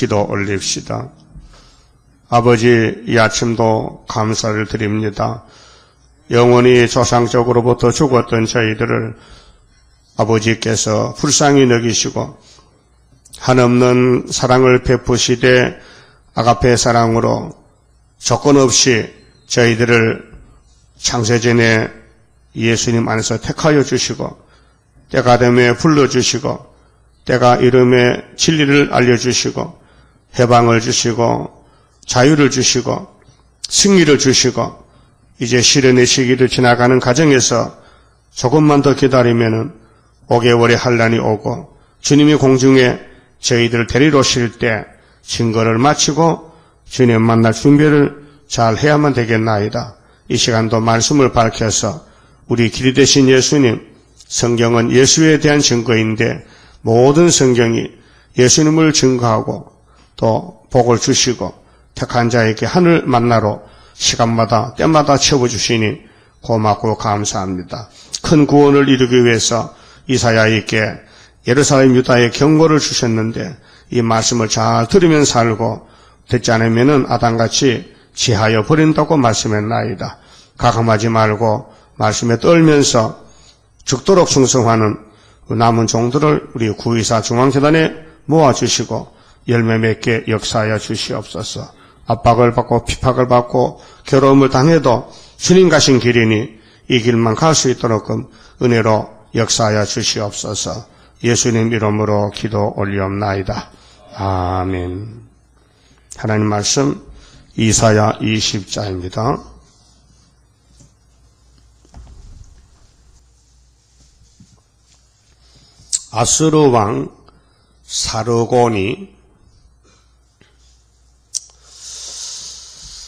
기도 올립시다. 아버지, 이 아침도 감사를 드립니다. 영원히 조상적으로부터 죽었던 저희들을 아버지께서 불쌍히 여기시고 한없는 사랑을 베푸시되 아가페 사랑으로 조건 없이 저희들을 창세전에 예수님 안에서 택하여 주시고 때가 되매 불러주시고 때가 이름에 진리를 알려주시고 해방을 주시고 자유를 주시고 승리를 주시고 이제 시련의 시기를 지나가는 과정에서 조금만 더 기다리면은 5개월의 환란이 오고 주님이 공중에 저희들을 데리러 오실 때 증거를 마치고 주님 만날 준비를 잘 해야만 되겠나이다. 이 시간도 말씀을 밝혀서 우리 길이 되신 예수님, 성경은 예수에 대한 증거인데 모든 성경이 예수님을 증거하고 또 복을 주시고 택한 자에게 하늘 만나러 시간마다 때마다 채워주시니 고맙고 감사합니다. 큰 구원을 이루기 위해서 이사야에게 예루살렘 유다의 경고를 주셨는데 이 말씀을 잘 들으면 살고 듣지 않으면 아담같이 지하여 버린다고 말씀했나이다. 가감하지 말고 말씀에 떨면서 죽도록 충성하는 남은 종들을 우리 구의사 중앙재단에 모아주시고 열매 맺게 역사하여 주시옵소서. 압박을 받고 핍박을 받고 괴로움을 당해도 주님 가신 길이니 이 길만 갈 수 있도록 은혜로 역사하여 주시옵소서. 예수님 이름으로 기도 올리옵나이다. 아멘. 하나님 말씀 이사야 20장입니다. 아수르 왕 사르곤이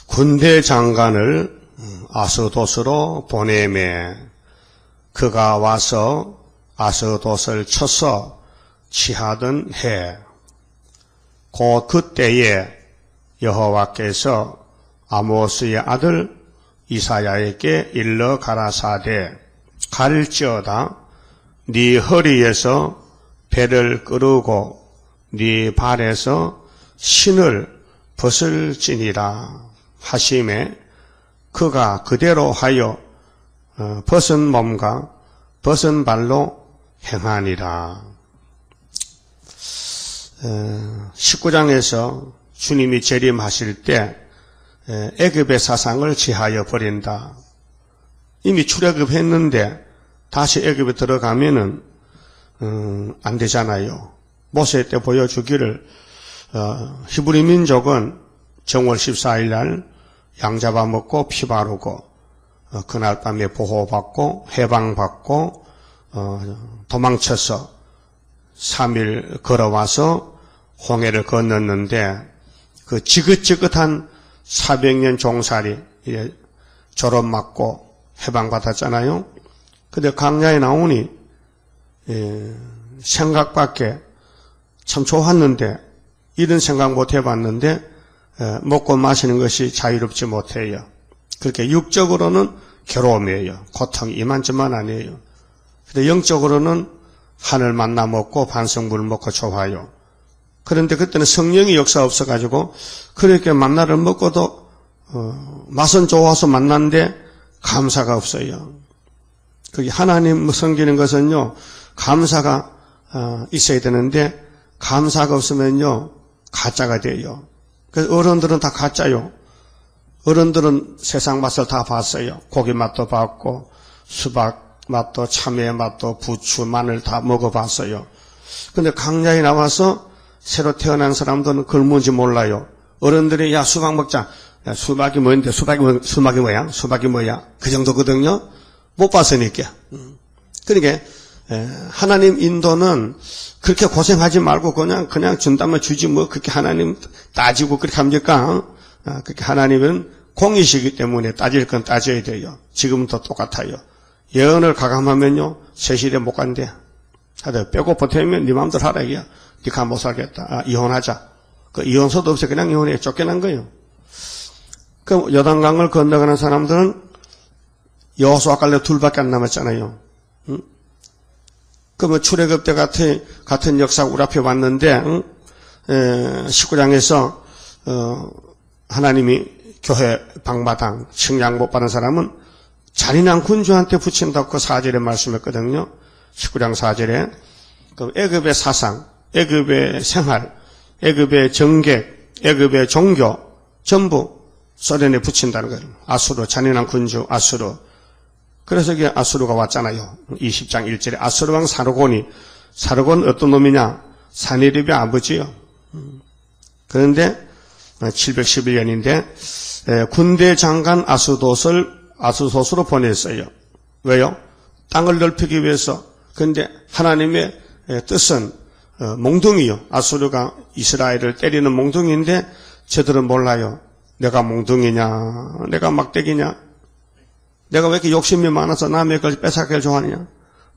군대 장관을 아스돗으로 보내매 그가 와서 아스돗을 쳐서 취하던 해 곧 그때에 여호와께서 아모스의 아들 이사야에게 일러 가라사대 갈지어다 네 허리에서 배를 끄르고 네 발에서 신을 벗을지니라 하심에 그가 그대로 하여 벗은 몸과 벗은 발로 행하니라. 19장에서 주님이 재림하실 때 애굽의 사상을 지하여 버린다. 이미 출애굽했는데 다시 애굽에 들어가면은 안 되잖아요. 모세 때 보여주기를 히브리 민족은 정월 14일 날 양 잡아먹고 피 바르고 그날 밤에 보호받고 해방받고 도망쳐서 3일 걸어와서 홍해를 건넜는데 그 지긋지긋한 400년 종살이 졸업 맞고 해방받았잖아요. 근데 강야에 나오니 생각밖에 참 좋았는데 이런 생각 못 해봤는데 먹고 마시는 것이 자유롭지 못해요. 그렇게 육적으로는 괴로움이에요. 고통이 이만저만 아니에요. 근데 영적으로는 하늘 만나 먹고 반성물 먹고 좋아요. 그런데 그때는 성령이 역사 없어가지고 그렇게 만나를 먹고도 맛은 좋아서 만났는데 감사가 없어요. 그게 하나님 섬기는 것은요 감사가 있어야 되는데 감사가 없으면요 가짜가 돼요. 그래서 어른들은 다 가짜요. 어른들은 세상 맛을 다 봤어요. 고기 맛도 봤고 수박 맛도 참외 맛도 부추 마늘 다 먹어봤어요. 근데 강야에 나와서 새로 태어난 사람들은 그걸 뭔지 몰라요. 어른들이 야 수박 먹자. 야, 수박이 뭐인데 수박이 뭐야? 수박이 뭐야? 그 정도거든요. 못 봤으니까. 그러니까 하나님 인도는 그렇게 고생하지 말고 그냥 준다면 주지 뭐 그렇게 하나님 따지고 그렇게 합니까? 그렇게 하나님은 공이시기 때문에 따질 건 따져야 돼요. 지금도 똑같아요. 예언을 가감하면요 3시대 못 간대. 하여튼 빼고 보태면 네 마음대로 하라 이게야. 니가 못 살겠다. 이혼하자. 그 이혼서도 없이 그냥 이혼해 쫓겨난 거예요. 그럼 요단강을 건너가는 사람들은 여호수아 갈렙 둘밖에 안 남았잖아요. 그러면 출애굽 때 같은 역사 우리 앞에 왔는데 19장에서 하나님이 교회 방마당 칭양 못 받은 사람은 잔인한 군주한테 붙인다고 4절에 말씀했거든요. 19장 4절에 그 애굽의 사상, 애굽의 생활, 애굽의 정객, 애굽의 종교 전부 소련에 붙인다는 거예요. 아수르, 잔인한 군주 아수르. 그래서 이게 아수르가 왔잖아요. 20장 1절에 아수르 왕 사르곤이, 사르곤 어떤 놈이냐? 사니립의 아버지요. 그런데 711년인데 군대 장관 아수도스로 보냈어요. 왜요? 땅을 넓히기 위해서. 그런데 하나님의 뜻은 몽둥이요. 아수르가 이스라엘을 때리는 몽둥이인데 저들은 몰라요. 내가 몽둥이냐, 내가 막대기냐, 내가 왜 이렇게 욕심이 많아서 남의 걸 뺏어가길 좋아하느냐,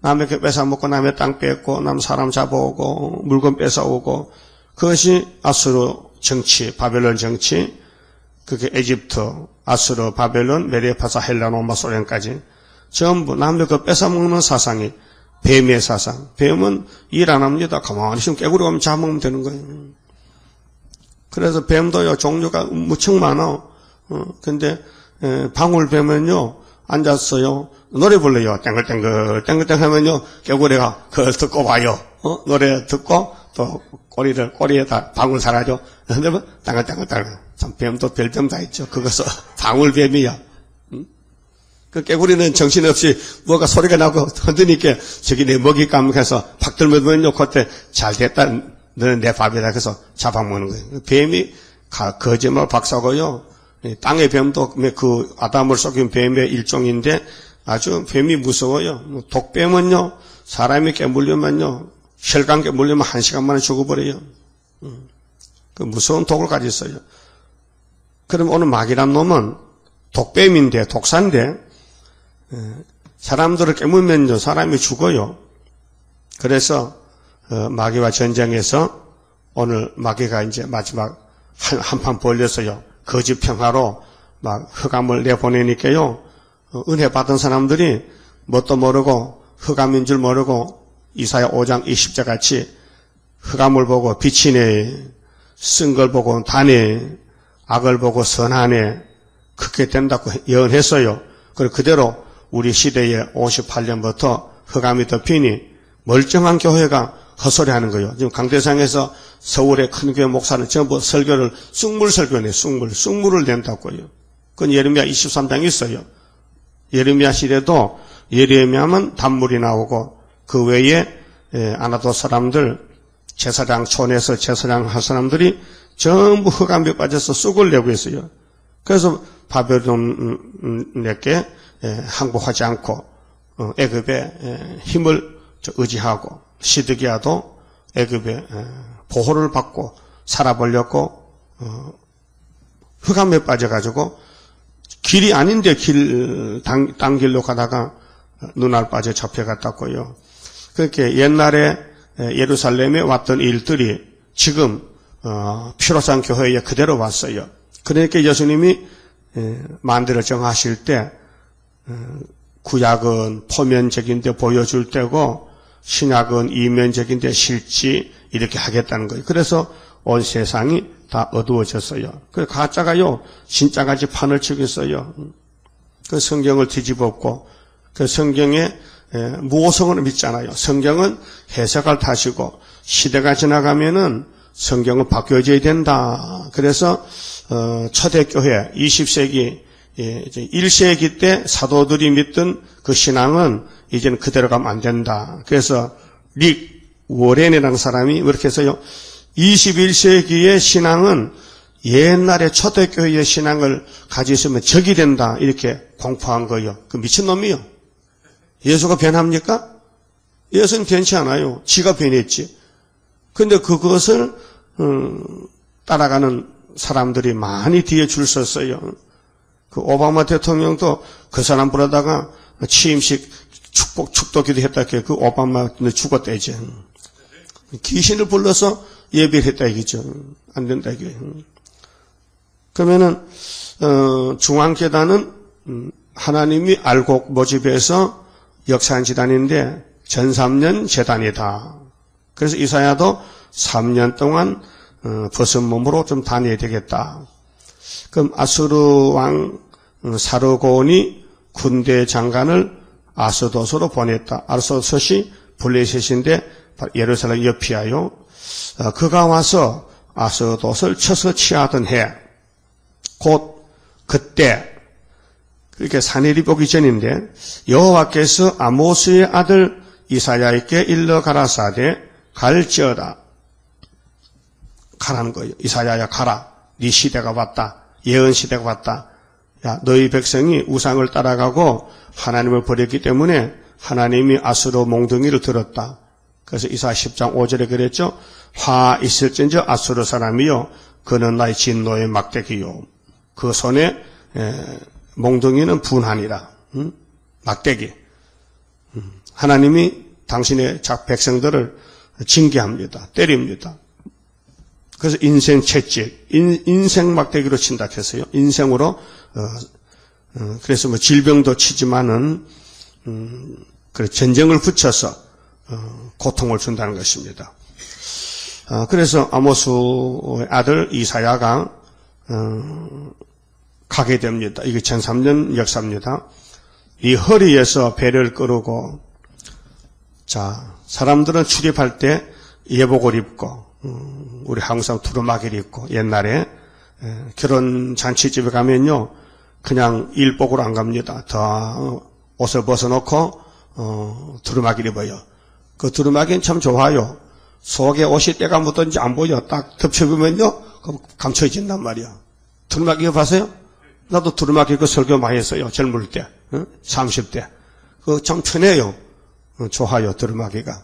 남의 걸 뺏어먹고 남의 땅 뺏고 남 사람 잡아오고 물건 뺏어오고. 그것이 아수르 정치, 바벨론 정치. 그게 에집트, 아수르, 바벨론, 메데파사, 헬라, 로마, 소련까지 전부 남의 거 뺏어먹는 사상이 뱀의 사상. 뱀은 일 안 합니다. 가만히 있으면 깨구리 오면 잡으면 되는 거예요. 그래서 뱀도요, 종류가 무척 많아. 근데 방울뱀은요, 앉았어요. 노래 불러요. 땡글땡글, 땡글땡글 하면요, 깨구리가 그걸 듣고 와요. 노래 듣고 또 꼬리에다 방울 살아죠. 근데 뭐, 땡글땡글. 참, 뱀도 별점 다 있죠. 그것은 방울뱀이야. 그 깨구리는 정신없이 뭐가 소리가 나고 흔드니까 저기 내 먹이 감해서 팍 들면요, 그때 잘 됐다. 너는 내 밥이다. 그래서 잡아먹는 거예요. 뱀이 거짓말 박사고요. 땅의 뱀도 그 아담을 속인 뱀의 일종인데 아주 뱀이 무서워요. 독뱀은요, 사람이 깨물려면요, 혈관 깨물리면 1시간 만에 죽어버려요. 그 무서운 독을 가지고 있어요. 그럼 오늘 마귀란 놈은 독뱀인데, 독사인데, 사람들을 깨물면요, 사람이 죽어요. 그래서, 마귀와 전쟁에서 오늘 마귀가 이제 마지막 한판 벌렸어요. 거짓 평화로 막 흑암을 내보내니까요, 은혜 받은 사람들이 뭣도 모르고 흑암인 줄 모르고 이사야 5장 20절 같이 흑암을 보고 빛이네, 쓴 걸 보고 다네, 악을 보고 선하네, 그렇게 된다고 예언했어요. 그리고 그대로 우리 시대에 58년부터 흑암이 덮이니 멀쩡한 교회가 헛소리하는 거예요. 지금 강대상에서 서울의 큰 교회 목사는 전부 설교를 쑥물 설교네, 쑥물을 낸다고요. 그건 예레미야 23장에 있어요. 예레미야 시대도 예레미야만 단물이 나오고 그 외에 아나도 사람들, 제사장 촌에서 제사장 할 사람들이 전부 흑암에 빠져서 쑥을 내고 있어요. 그래서 바벨론에게 항복하지 않고 애굽의 힘을 의지하고 시드기야도 애굽의 보호를 받고 살아보려고 흑암에 빠져가지고 길이 아닌데 딴 길로 가다가 눈알 빠져 잡혀갔다고요. 그렇게 옛날에 예루살렘에 왔던 일들이 지금 피로산 교회에 그대로 왔어요. 그러니까 예수님이 만대를 정하실 때 구약은 포면적인데 보여줄 때고 신약은 이면적인데 실지 이렇게 하겠다는 거예요. 그래서 온 세상이 다 어두워졌어요. 그 가짜가요, 진짜같이 판을 치고 있어요. 그 성경을 뒤집었고, 그 성경에 무오성을 믿잖아요. 성경은 해석을 다시고, 시대가 지나가면은 성경은 바뀌어져야 된다. 그래서, 초대교회 20세기, 1세기 때 사도들이 믿던 그 신앙은 이제는 그대로 가면 안 된다. 그래서 릭 워렌이라는 사람이 그렇게 해서요, 21세기의 신앙은 옛날에 초대교회의 신앙을 가지고 있으면 적이 된다. 이렇게 공포한 거예요. 그 미친놈이요. 예수가 변합니까? 예수는 변치 않아요. 지가 변했지. 근데 그것을 따라가는 사람들이 많이 뒤에 줄 섰어요. 그 오바마 대통령도 그 사람 부르다가 취임식 축도기도 했다. 그 오바마 죽었다 이제. 귀신을 불러서 예배를 했다 이거죠. 안 된다 이게. 그러면은 중앙재단은 하나님이 알곡 모집해서 역사한 재단인데 전 3년 재단이다. 그래서 이사야도 3년 동안 벗은 몸으로 좀 다녀야 되겠다. 그럼 아수르 왕 사르곤이 군대 장관을 아스돗으로 보냈다. 아스돗이 블레셋인데 예루살렘 옆이야요. 그가 와서 아스돗을 쳐서 취하던 해, 곧 그때, 그렇게 사내립 오기 전인데 여호와께서 아모스의 아들 이사야에게 일러 가라사대 갈지어다. 가라는 거예요. 이사야야 가라. 네 시대가 왔다. 예언 시대가 왔다. 야, 너희 백성이 우상을 따라가고 하나님을 버렸기 때문에 하나님이 아수르 몽둥이를 들었다. 그래서 이사야 10장 5절에 그랬죠. 화 있을진저 아수르 사람이요 그는 나의 진노의 막대기요. 그 손에 몽둥이는 분하니라. 막대기. 하나님이 당신의 백성들을 징계합니다. 때립니다. 그래서 인생 채찍, 인생 막대기로 친다 했어요. 인생으로 그래서 뭐 질병도 치지만은 전쟁을 붙여서 고통을 준다는 것입니다. 그래서 아모스의 아들 이사야가 가게 됩니다. 이게 1003년 역사입니다. 이 허리에서 배를 끌고 자 사람들은 출입할 때 예복을 입고 우리 한국 사람 두루마기를 입고 옛날에 결혼 잔치집에 가면요 그냥 일복으로 안 갑니다. 다 옷을 벗어놓고 두루마기를 입어요. 그 두루마기는 참 좋아요. 속에 옷이 때가 묻든지 안 보여. 딱 덮쳐보면요 그럼 감춰진단 말이야. 두루마기 입어봤어요? 나도 두루마기 입고 설교 많이 했어요. 젊을 때 30대 그 참 편해요. 좋아요 두루마기가.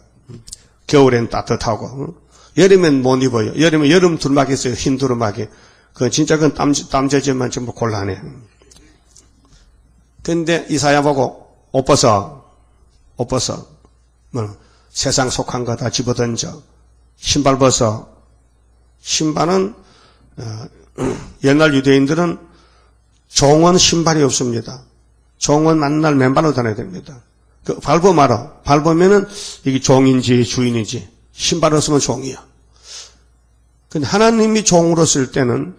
겨울엔 따뜻하고 여름엔 못 입어요. 여름에 여름 두루마기 있어요. 흰 두루마기. 그 진짜 그건 땀 젖으면 전부 곤란해. 근데 이사야 보고 옷 벗어. 뭐 세상 속한 거 다 집어던져. 신발 벗어. 신발은 옛날 유대인들은 종은 신발이 없습니다. 종은 만날 맨발로 다녀야 됩니다. 그 밟어 말아. 밟으면은 이게 종인지 주인인지. 신발 없으면 종이야. 근데 하나님이 종으로 쓸 때는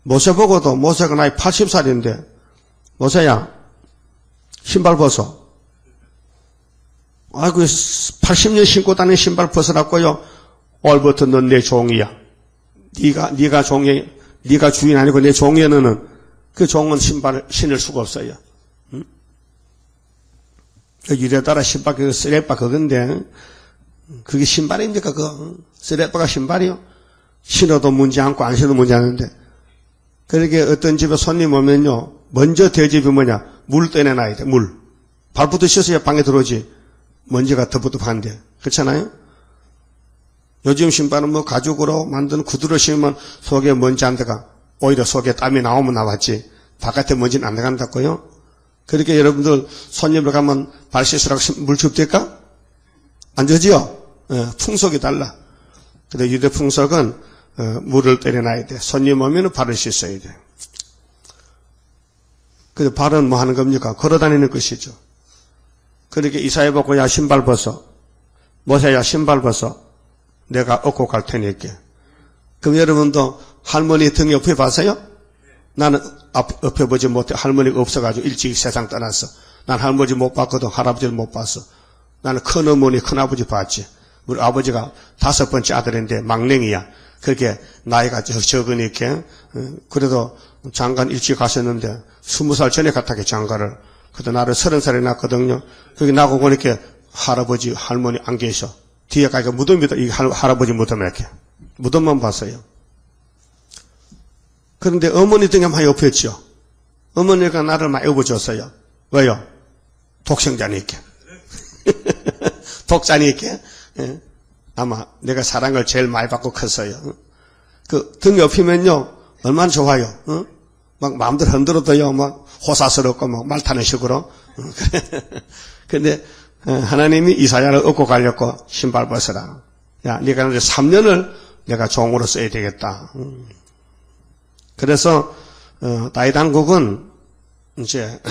모세 보고도 모세가 나이 80살인데 모세야 신발 벗어. 아이고 80년 신고 다니는 신발 벗으라고요. 오늘부터 넌 내 종이야. 네가 종이 네가 주인 아니고 내 종이야 너는. 그 종은 신발을 신을 수가 없어요. 응? 일에 따라 신발 그 쓰레빠 그건데 그게 신발입니까 그거? 쓰레빠가 신발이요? 신어도 문제 않고 안 신어도 문제 않는데 그렇게 어떤 집에 손님 오면요 먼저 대접이 뭐냐? 물 떼내놔야 돼. 물. 발부터 씻어야 방에 들어오지. 먼지가 더부룩한데 그렇잖아요? 요즘 신발은 뭐 가죽으로 만든 구두를 신으면 속에 먼지 안 들어가. 오히려 속에 땀이 나오면 나왔지 바깥에 먼지는 안 들어간다고요? 그렇게 여러분들 손님을 가면 발 씻으라고 물 줍니까? 안 주지요? 풍속이 달라. 근데 유대 풍속은 물을 때려놔야 돼. 손님 오면 발을 씻어야 돼. 근데 발은 뭐 하는 겁니까? 걸어다니는 것이죠. 그렇게 이사야 보고 야 신발 벗어. 모세야 신발 벗어. 내가 얻고 갈 테니까. 그럼 여러분도 할머니 등 옆에 봤어요? 나는 옆에 보지 못해. 할머니가 없어가지고 일찍 세상 떠났어. 난 할머니 못 봤거든. 할아버지를 못 봤어. 나는 큰어머니, 큰아버지 봤지. 우리 아버지가 5번째 아들인데 막냉이야. 그렇게 나이가 적으니까 그래도 장관 일찍 가셨는데 20살 전에 갔다게 장가를. 그때 나를 30살에 낳았거든요. 거기 나고 보니까 할아버지, 할머니 안 계셔. 뒤에 가니까 무덤이다. 이 할아버지 무덤 이렇게. 무덤만 봤어요. 그런데 어머니 등에 많이 업혔죠. 어머니가 나를 많이 업어줬어요. 왜요? 독생자니까. 독자니까. 예. 아마 내가 사랑을 제일 많이 받고 컸어요. 그 등 옆이면요 얼마나 좋아요. 막 마음대로 흔들어도요 막 호사스럽고 막 말 타는 식으로. 근데 하나님이 이사야를 얻고 가려고 신발 벗어라. 야, 네가 이제 3년을 내가 종으로 써야 되겠다. 그래서 다윗 왕국은 이제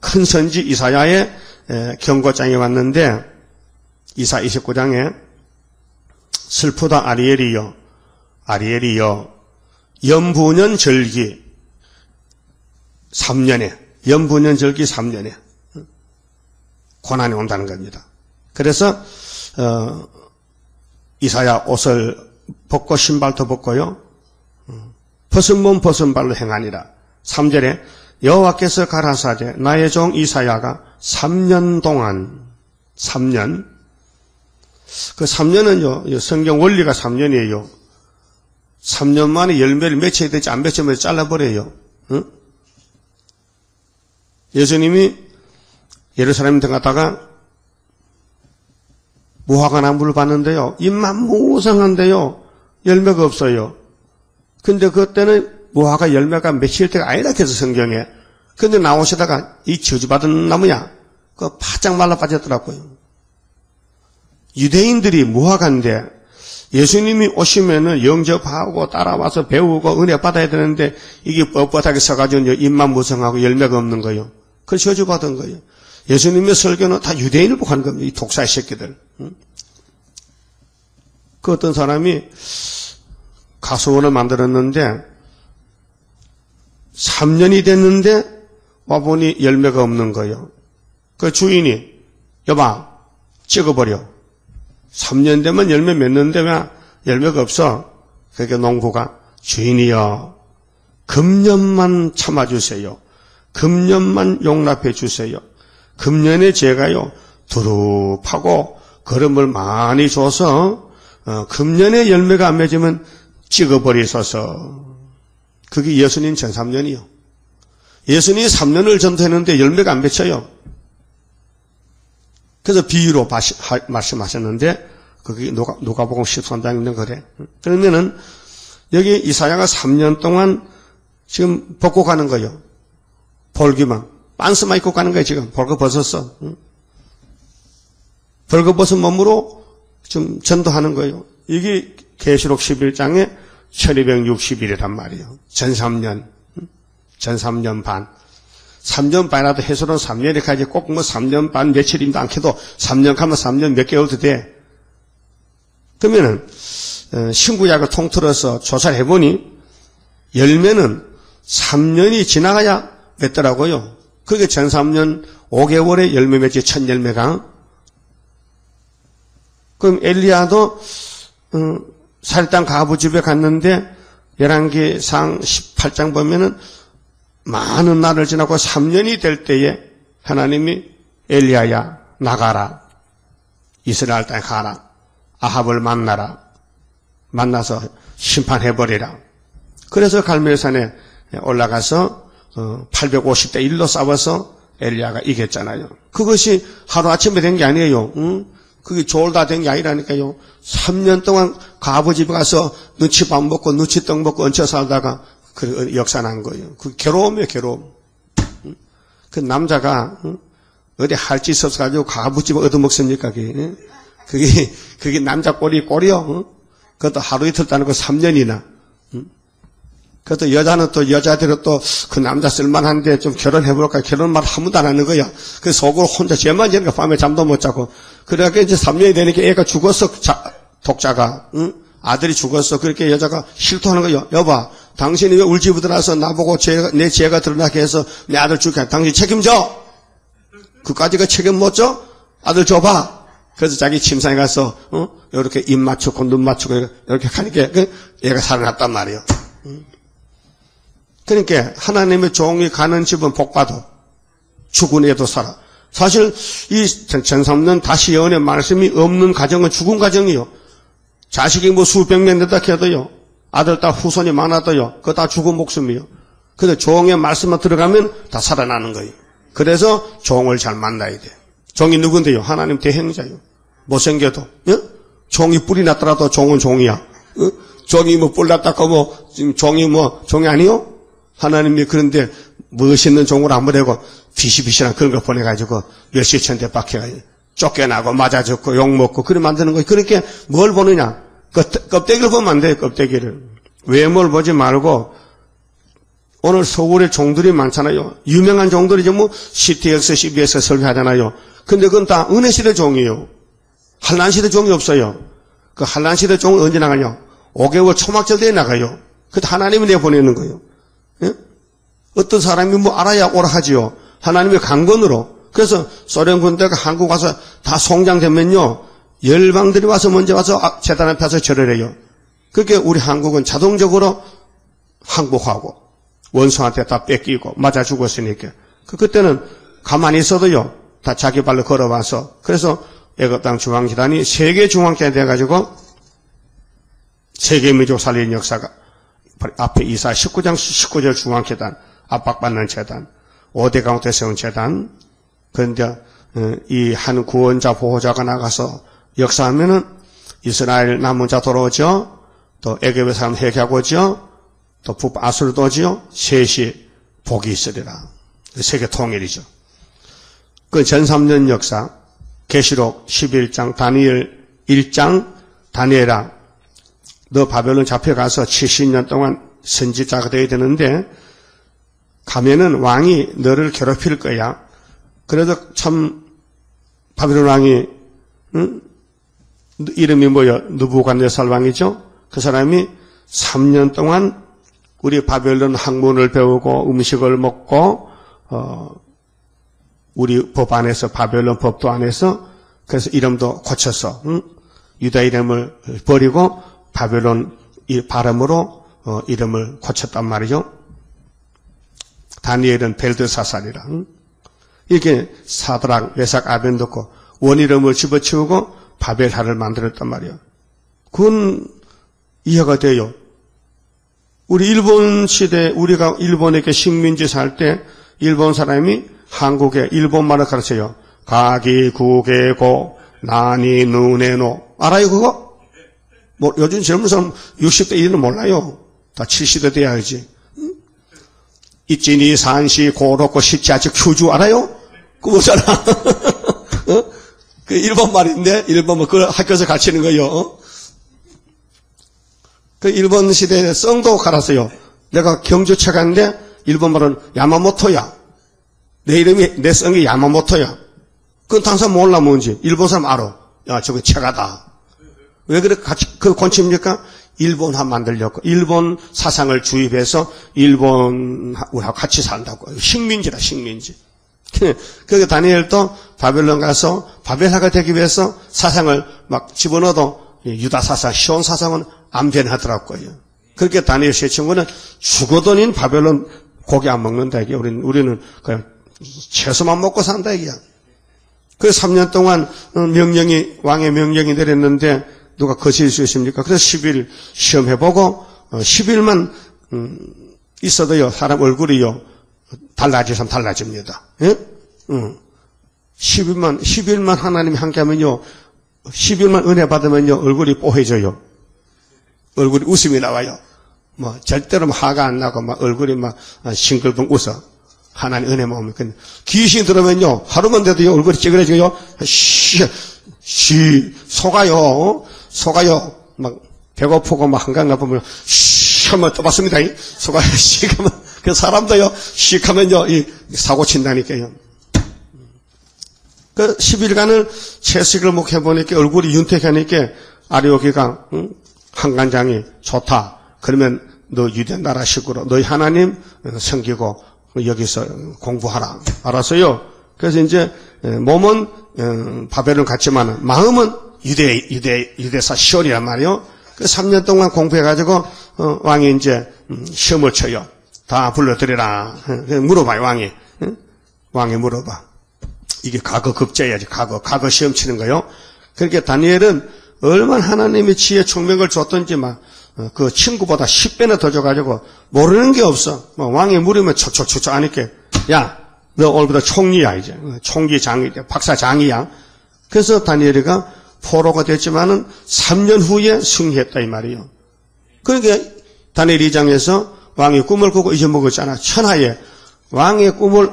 큰 선지 이사야의 경고장이 왔는데 이사 29장에 슬프다 아리엘이여 아리엘이여 연분연 절기 3년에 연분연 절기 3년에 고난이 온다는 겁니다. 그래서 이사야 옷을 벗고 신발도 벗고요. 벗은 몸 벗은 발로 행하니라. 3절에 여호와께서 가라사대 나의 종 이사야가 3년 동안 3년 그 3년은요 성경 원리가 3년이에요. 3년 만에 열매를 맺혀야 되지 안 맺히면 잘라버려요. 응? 예수님이 예루살렘 들어갔다가 무화과나무를 봤는데요. 잎만 무성한데요. 열매가 없어요. 근데 그때는 무화과 열매가 맺힐 때가 아니라 해서 성경에. 근데 나오시다가 이 저주받은 나무야. 그거 바짝 말라 빠졌더라고요. 유대인들이 무화과인데 예수님이 오시면은 영접하고 따라와서 배우고 은혜 받아야 되는데 이게 뻣뻣하게 서가지고 잎만 무성하고 열매가 없는 거예요. 그걸 저주받은 거예요. 예수님의 설교는 다 유대인을 복한 겁니다. 이 독사의 새끼들. 그 어떤 사람이 가수원을 만들었는데 3년이 됐는데 와보니 열매가 없는 거예요. 그 주인이 여봐 찍어버려. 3년 되면 열매 맺는데 왜 열매가 없어? 그러니까 농부가 주인이여 금년만 참아주세요. 금년만 용납해 주세요. 금년에 제가요 두릅하고 거름을 많이 줘서 금년에 열매가 안 맺으면 찍어버리소서. 그게 예수님 전 3년이요. 예수님이 3년을 전도했는데 열매가 안 맺혀요. 그래서 비유로 말씀하셨는데 그게 누가복음 13장에 있는 거래. 그러면은 여기 이사야가 3년 동안 지금 벗고 가는 거예요. 볼기만. 빤스만 입고 가는 거예요, 지금. 벌거벗었어. 벌거벗은 몸으로 지금 전도하는 거예요. 이게 계시록 11장에 1260일이란 말이에요. 전 3년. 전 3년 반. 3년 반이라도 해서는 3년에 가지 꼭 뭐 3년 반 며칠임도 않게도 3년 가면 3년 몇 개월도 돼. 그러면은, 신구약을 통틀어서 조사를 해보니 열매는 3년이 지나가야 맺더라고요. 그게 전 3년 5개월에 열매 맺지 첫 열매가. 그럼 엘리야도 사리땅 가부 집에 갔는데 열왕기상 18장 보면은 많은 날을 지나고 3년이 될 때에 하나님이 엘리야야 나가라. 이스라엘 땅에 가라. 아합을 만나라. 만나서 심판해버리라. 그래서 갈멜산에 올라가서 850대 1로 싸워서 엘리야가 이겼잖아요. 그것이 하루아침에 된 게 아니에요. 그게 졸다 된 게 아니라니까요. 3년 동안 가부 집에 가서 눈치밥 먹고 눈치떡 먹고 얹혀 살다가 그 역사 난 거예요. 그 괴로움이에요, 괴로움. 그 남자가 어디 할 짓 없어가지고 가부집을 얻어먹습니까? 그게 남자 꼴이요. 그것도 하루 이틀 따는 거 3년이나. 그것도 여자는 또 여자들은 또 그 남자 쓸만한데 좀 결혼해볼까 결혼 말 한 번도 안 하는 거야. 그 속으로 혼자 죄만 지니까 밤에 잠도 못 자고. 그러니까 이제 3년이 되니까 애가 죽었어. 독자가. 아들이 죽었어. 그렇게 여자가 실토하는 거예요. 여봐, 당신이 왜 울지부 들어서 나보고 내 죄가 드러나게 해서 내 아들 죽게 당신 책임져. 그까지가 책임 못 져? 아들 줘봐. 그래서 자기 침상에 가서 이렇게 입 맞추고 눈 맞추고 이렇게 하니까 얘가 살아났단 말이에요. 그러니까 하나님의 종이 가는 집은 복받아. 죽은 애도 살아. 사실 이 전삼년 다시 예언의 말씀이 없는 가정은 죽은 가정이요. 자식이 뭐 수백 명 된다 해도요. 아들, 딸, 후손이 많아도요. 그거 다 죽은 목숨이요. 근데 종의 말씀만 들어가면 다 살아나는 거예요. 그래서 종을 잘 만나야 돼. 종이 누군데요? 하나님 대행자요. 못생겨도. 예? 종이 뿔이 났더라도 종은 종이야. 예? 종이 뭐 뿔 났다고 뭐 지금 종이 아니요? 하나님이 그런데 멋있는 종을 안 보내고 비시비시한 그런 거 보내가지고 몇십 천 대 박혀가지고 쫓겨나고 맞아 죽고 욕먹고 그래 만드는 거예요. 그렇게 뭘 보느냐? 껍데기를 보면 안 돼요. 껍데기를. 외모를 보지 말고 오늘 서울에 종들이 많잖아요. 유명한 종들이죠. 뭐 CTX, CBS 설교하잖아요. 근데 그건 다 은혜시대 종이에요. 한란시대 종이 없어요. 그 한란시대 종은 언제 나가냐? 5개월 초막절대에 나가요. 그때 하나님이 내보내는 거예요. 예? 어떤 사람이 뭐 알아야 오라 하지요. 하나님의 강권으로. 그래서 소련 군대가 한국 와서 다 송장되면요. 열방들이 와서 먼저 와서 제단 앞에 와서 절을 해요. 그렇게 우리 한국은 자동적으로 항복하고 원수한테 다 뺏기고 맞아 죽었으니까. 그때는 가만히 있어도요. 다 자기 발로 걸어와서. 그래서 애국 땅 중앙재단이 세계 중앙재단이 돼가지고 세계민족 살리는 역사가 앞에 이사 19장 19절 중앙재단 압박받는 재단 5대 강대 세운 재단. 그런데 이 한 구원자 보호자가 나가서 역사하면은 이스라엘 남은 자 돌아오죠. 또 애굽의 사람 회개하고 오죠. 또 북아수르도 오죠. 셋이 복이 있으리라. 세계 통일이죠. 그 전3년 역사 계시록 11장 다니엘 1장 다니엘아 너 바벨론 잡혀가서 70년 동안 선지자가 되어야 되는데 가면은 왕이 너를 괴롭힐 거야. 그래도 참 바벨론 왕이 이름이 뭐요? 느부갓네살 왕이죠. 그 사람이 3년 동안 우리 바벨론 학문을 배우고 음식을 먹고 우리 법 안에서 바벨론 법도 안에서 그래서 이름도 고쳐서 유다 이름을 버리고 바벨론 이 발음으로 이름을 고쳤단 말이죠. 다니엘은 벨드사살이라. 이렇게 사드락, 메삭, 아벤노고 원이름을 집어치우고 바벨하를 만들었단 말이에요. 그건 이해가 돼요. 우리 일본 시대 우리가 일본에게 식민지 살 때 일본 사람이 한국에 일본말을 가르쳐요. 가기, 구개고, 나니, 누네노. 알아요 그거? 뭐 요즘 젊은 사람 60대 이는 몰라요. 다 70대 돼야 알지. 이찌니, 산시, 고로코, 시치아치, 큐주 알아요? 그거 뭐잖아. 그 일본말인데 일본말 그걸 학교에서 가르치는 거예요. 그 일본 시대에 성도 갈았어요. 내가 경주체 갔는데 일본말은 야마모토야. 내 이름이 내 성이 야마모토야. 그건 당사 몰라 뭔지. 일본 사람 알아. 야 저거 체가다. 왜 그래 같이 그 권치입니까? 일본화 만들려고 일본 사상을 주입해서 일본하고 같이 산다고. 식민지라 식민지. 그러니까 다니엘도 바벨론 가서 바벨하가 되기 위해서 사상을 막 집어넣어도 유다 사상, 시온 사상은 안 변하더라고요. 그렇게 다니엘 세 친구는 죽어도는 바벨론 고기 안 먹는다 이게 우리는 그냥 채소만 먹고 산다 이게야. 그 3년 동안 왕의 명령이 내렸는데 누가 거칠 수 있습니까? 그래서 10일 시험해보고 10일만 있어도요 사람 얼굴이요 달라지면 달라집니다. 예? 10일만 하나님이 함께하면요 10일만 은혜 받으면요 얼굴이 뽀해져요. 얼굴이 웃음이 나와요. 뭐 절대로 화가 안 나고 막 얼굴이 막 싱글벙 웃어. 하나님 은혜 먹으면 귀신이 들어오면요 하루만 돼도요 얼굴이 찌그러져요. 속아요. 막 배고프고 막 한강 가보면 한번 떠봤습니다. 속아요. 하면 그 사람도요 하면요 이 사고 친다니까요. 그 10일간을 채식을 먹해보니까 얼굴이 윤택하니까 아리오기가 한간장이 좋다. 그러면 너 유대 나라식으로 너희 하나님 섬기고 여기서 공부하라. 알았어요? 그래서 이제 몸은 바벨론 같지만 마음은 유대사 시온이란 말이요. 그 3년 동안 공부해가지고 왕이 이제 시험을 쳐요. 다 불러드리라. 물어봐요 왕이. 왕이 물어봐. 이게 과거 급제야지. 과거 시험 치는 거요. 그러니까 다니엘은 얼마나 하나님의 지혜 총명을 줬던지 막 그 친구보다 10배나 더 줘가지고 모르는 게 없어. 왕이 물으면 촉촉촉촉 하니까 야 너 오늘부터 총리야 이제. 총기장이 박사장이야. 그래서 다니엘이가 포로가 됐지만은 3년 후에 승리했다 이 말이에요. 그러니까 다니엘 2장에서 왕이 꿈을 꾸고 잊어먹었잖아. 천하에 왕의 꿈을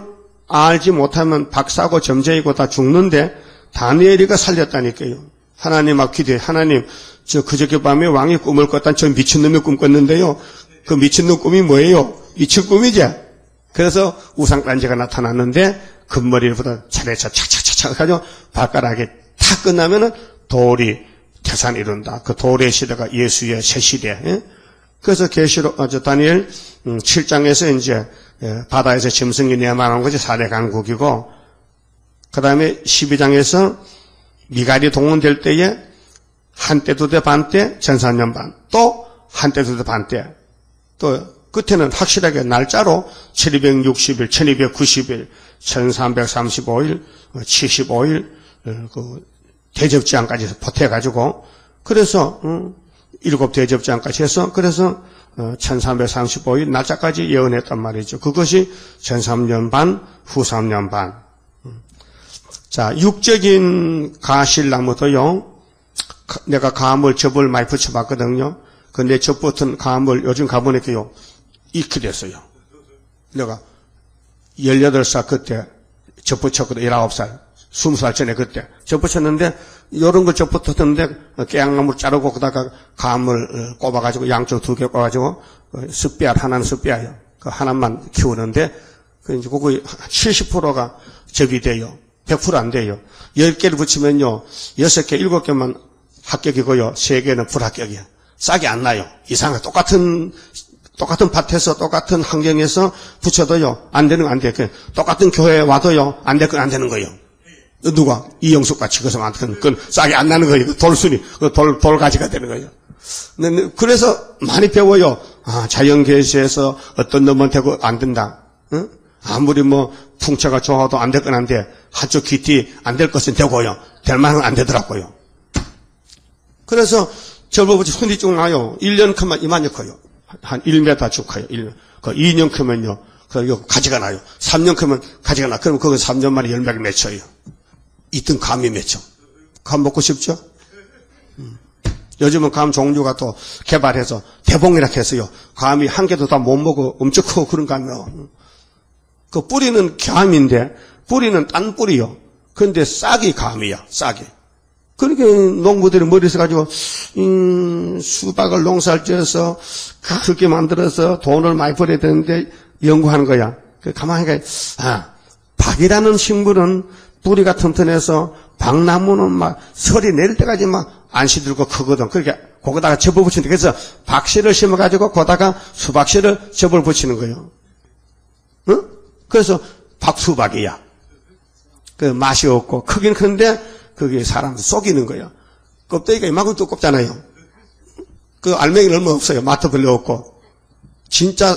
알지 못하면 박사고 점쟁이고 다 죽는데 다니엘이가 살렸다니까요. 하나님 막 기도해. 하나님 저 그저께 밤에 왕이 꿈을 꿨단 저 미친놈이 꿈 꿨는데요. 그 미친놈 꿈이 뭐예요? 미친 꿈이지. 그래서 우상단지가 나타났는데 금머리보다 차례차 착착착착 해가지고 발가락에 탁 끝나면은 돌이 태산을 이룬다. 그 도래 시대가 예수의 새 시대. 예? 그래서 계시록 다니엘 7장에서 이제 바다에서 짐승이 내만한 것이 4대 강국이고, 그 다음에 12장에서 미갈이 동원될 때에 한때 두대 반때 전산년 반, 또 한때 두대 반때, 또 끝에는 확실하게 날짜로 1260일, 1290일, 1335일, 75일 그 대접지향까지 보태가지고, 그래서 7 대접지향까지 해서, 그래서 1335일 날짜까지 예언했단 말이죠. 그것이 전 3년 반, 후 3년 반. 자, 육적인 가실나무도요, 내가 감을 접을 많이 붙여봤거든요. 근데 접 붙은 감을 요즘 가보니까요, 익히 됐어요. 내가 18살 그때 접 붙였거든. 19살, 20살 전에 그때 접 붙였는데, 요런 걸 접 붙었는데, 깨양나무를 자르고, 그다가 감을 꼽아가지고, 양쪽 2개 꼽아가지고, 습비알, 하나는 습비알이요. 그 하나만 키우는데, 그 이제 그거 70%가 접이 돼요. 100% 안 돼요. 10개를 붙이면요, 6개, 7개만 합격이고요, 3개는 불합격이에요. 싹이 안 나요. 이상하게 똑같은 밭에서 똑같은 환경에서 붙여도요, 안 되는 건 안 돼요. 똑같은 교회에 와도요, 안 될 건 안 되는 거예요. 누가? 이영숙 같이 그래서 만든 건 싹이 안 나는 거예요. 돌순이, 돌가지가 되는 거예요. 그래서 많이 배워요. 아, 자연계시에서 어떤 놈은 되고 안 된다. 응? 아무리 뭐 풍채가 좋아도 안 될 건 안 돼. 한쪽 귀티 안 될 것은 되고요. 될 만한 건 안 되더라고요. 그래서 절보부지 손이 쭉 나요. 1년 크면 이만히 커요. 한 1m 쭉 커요. 1년. 그 2년 크면요. 그 가지가 나요. 3년 크면 가지가 나. 그럼 그건 3년 만에 열매가 맺혀요. 이든 감이 맺혀. 감 먹고 싶죠? 요즘은 감 종류가 또 개발해서 대봉이라 해서요. 감이 한 개도 다 못 먹어. 엄청 크고 그런 감이요. 그 뿌리는 감인데 뿌리는 딴 뿌리요. 근데 싹이 감이야. 싹이. 그러니까 농부들이 머리에서 가지고 수박을 농사를 지어서 크게 만들어서 돈을 많이 벌어야 되는데 연구하는 거야. 가만히 박이라는 식물은 뿌리가 튼튼해서 박나무는 막 설이 내릴 때까지 막 안 시들고 크거든. 그러니까 거기다가 접을 붙이는 데 그래서 박씨를 심어가지고 거기다가 수박씨를 접을 붙이는 거예요. 응? 그래서 박수박이야. 그 맛이 없고 크긴 큰데 그게 사람 속이는 거예요. 껍데기가 이만큼 두껍잖아요. 그 알맹이는 얼마 없어요. 맛도 별로 없고. 진짜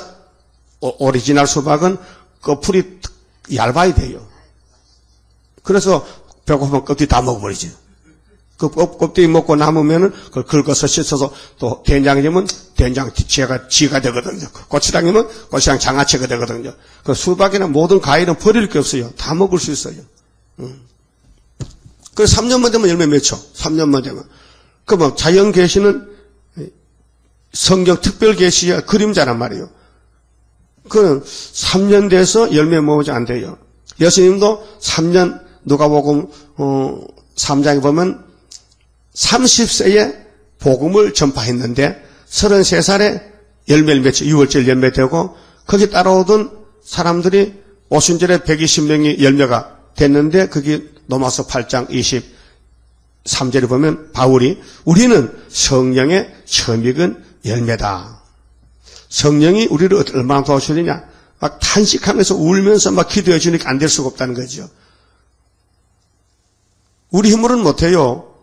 오리지널 수박은 껍풀이 얇아야 돼요. 그래서 배고프면 껍데기 다 먹어버리지. 그 껍데기 먹고 남으면은 그걸 긁어서 씻어서 또 된장이면 된장 지가 되거든요. 고추장이면 고추장 장아찌가 되거든요. 그 수박이나 모든 과일은 버릴 게 없어요. 다 먹을 수 있어요. 그래서 3년만 되면 열매 맺혀. 3년만 되면. 그러면 자연 계시는 성경 특별 계시의 그림자란 말이에요. 그는 3년 돼서 열매 모으지 안 돼요. 예수님도 3년 누가복음 3장에 보면 30세에 복음을 전파했는데 33살에 열매를 맺혀 6월절 열매되고 거기 따라오던 사람들이 오순절에 120명이 열매가 됐는데 그게 로마서 8장 23절에 보면 바울이 우리는 성령의 처음 익은 열매다. 성령이 우리를 얼마나 도와주느냐. 막 탄식하면서 울면서 막 기도해 주니까 안 될 수가 없다는 거죠. 우리 힘으로는 못해요.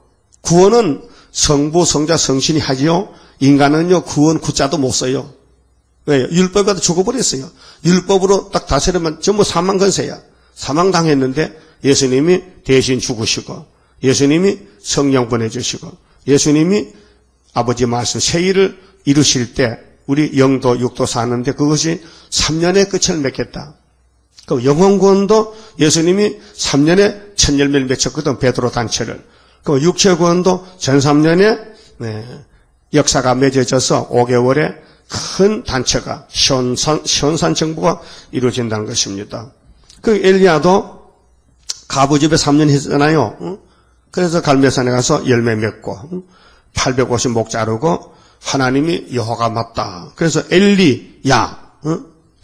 구원은 성부, 성자, 성신이 하지요. 인간은요, 구원 구자도 못 써요. 왜요? 율법에도 죽어버렸어요. 율법으로 딱 다스리면 전부 사망 건세야. 사망당했는데 예수님이 대신 죽으시고, 예수님이 성령 보내주시고, 예수님이 아버지 말씀 세일을 이루실 때 우리 영도 육도 사는데 그것이 3년의 끝을 맺겠다. 그 영혼구원도 예수님이 3년에 첫 열매를 맺혔거든. 베드로 단체를. 그 육체구원도 전 3년에 역사가 맺어져서 5개월에 큰 단체가 시온산 정부가 이루어진다는 것입니다. 그 엘리야도 가부집에 3년 했잖아요. 그래서 갈멜산에 가서 열매 맺고 850목 자르고 하나님이 여호와가 맞다. 그래서 엘리야,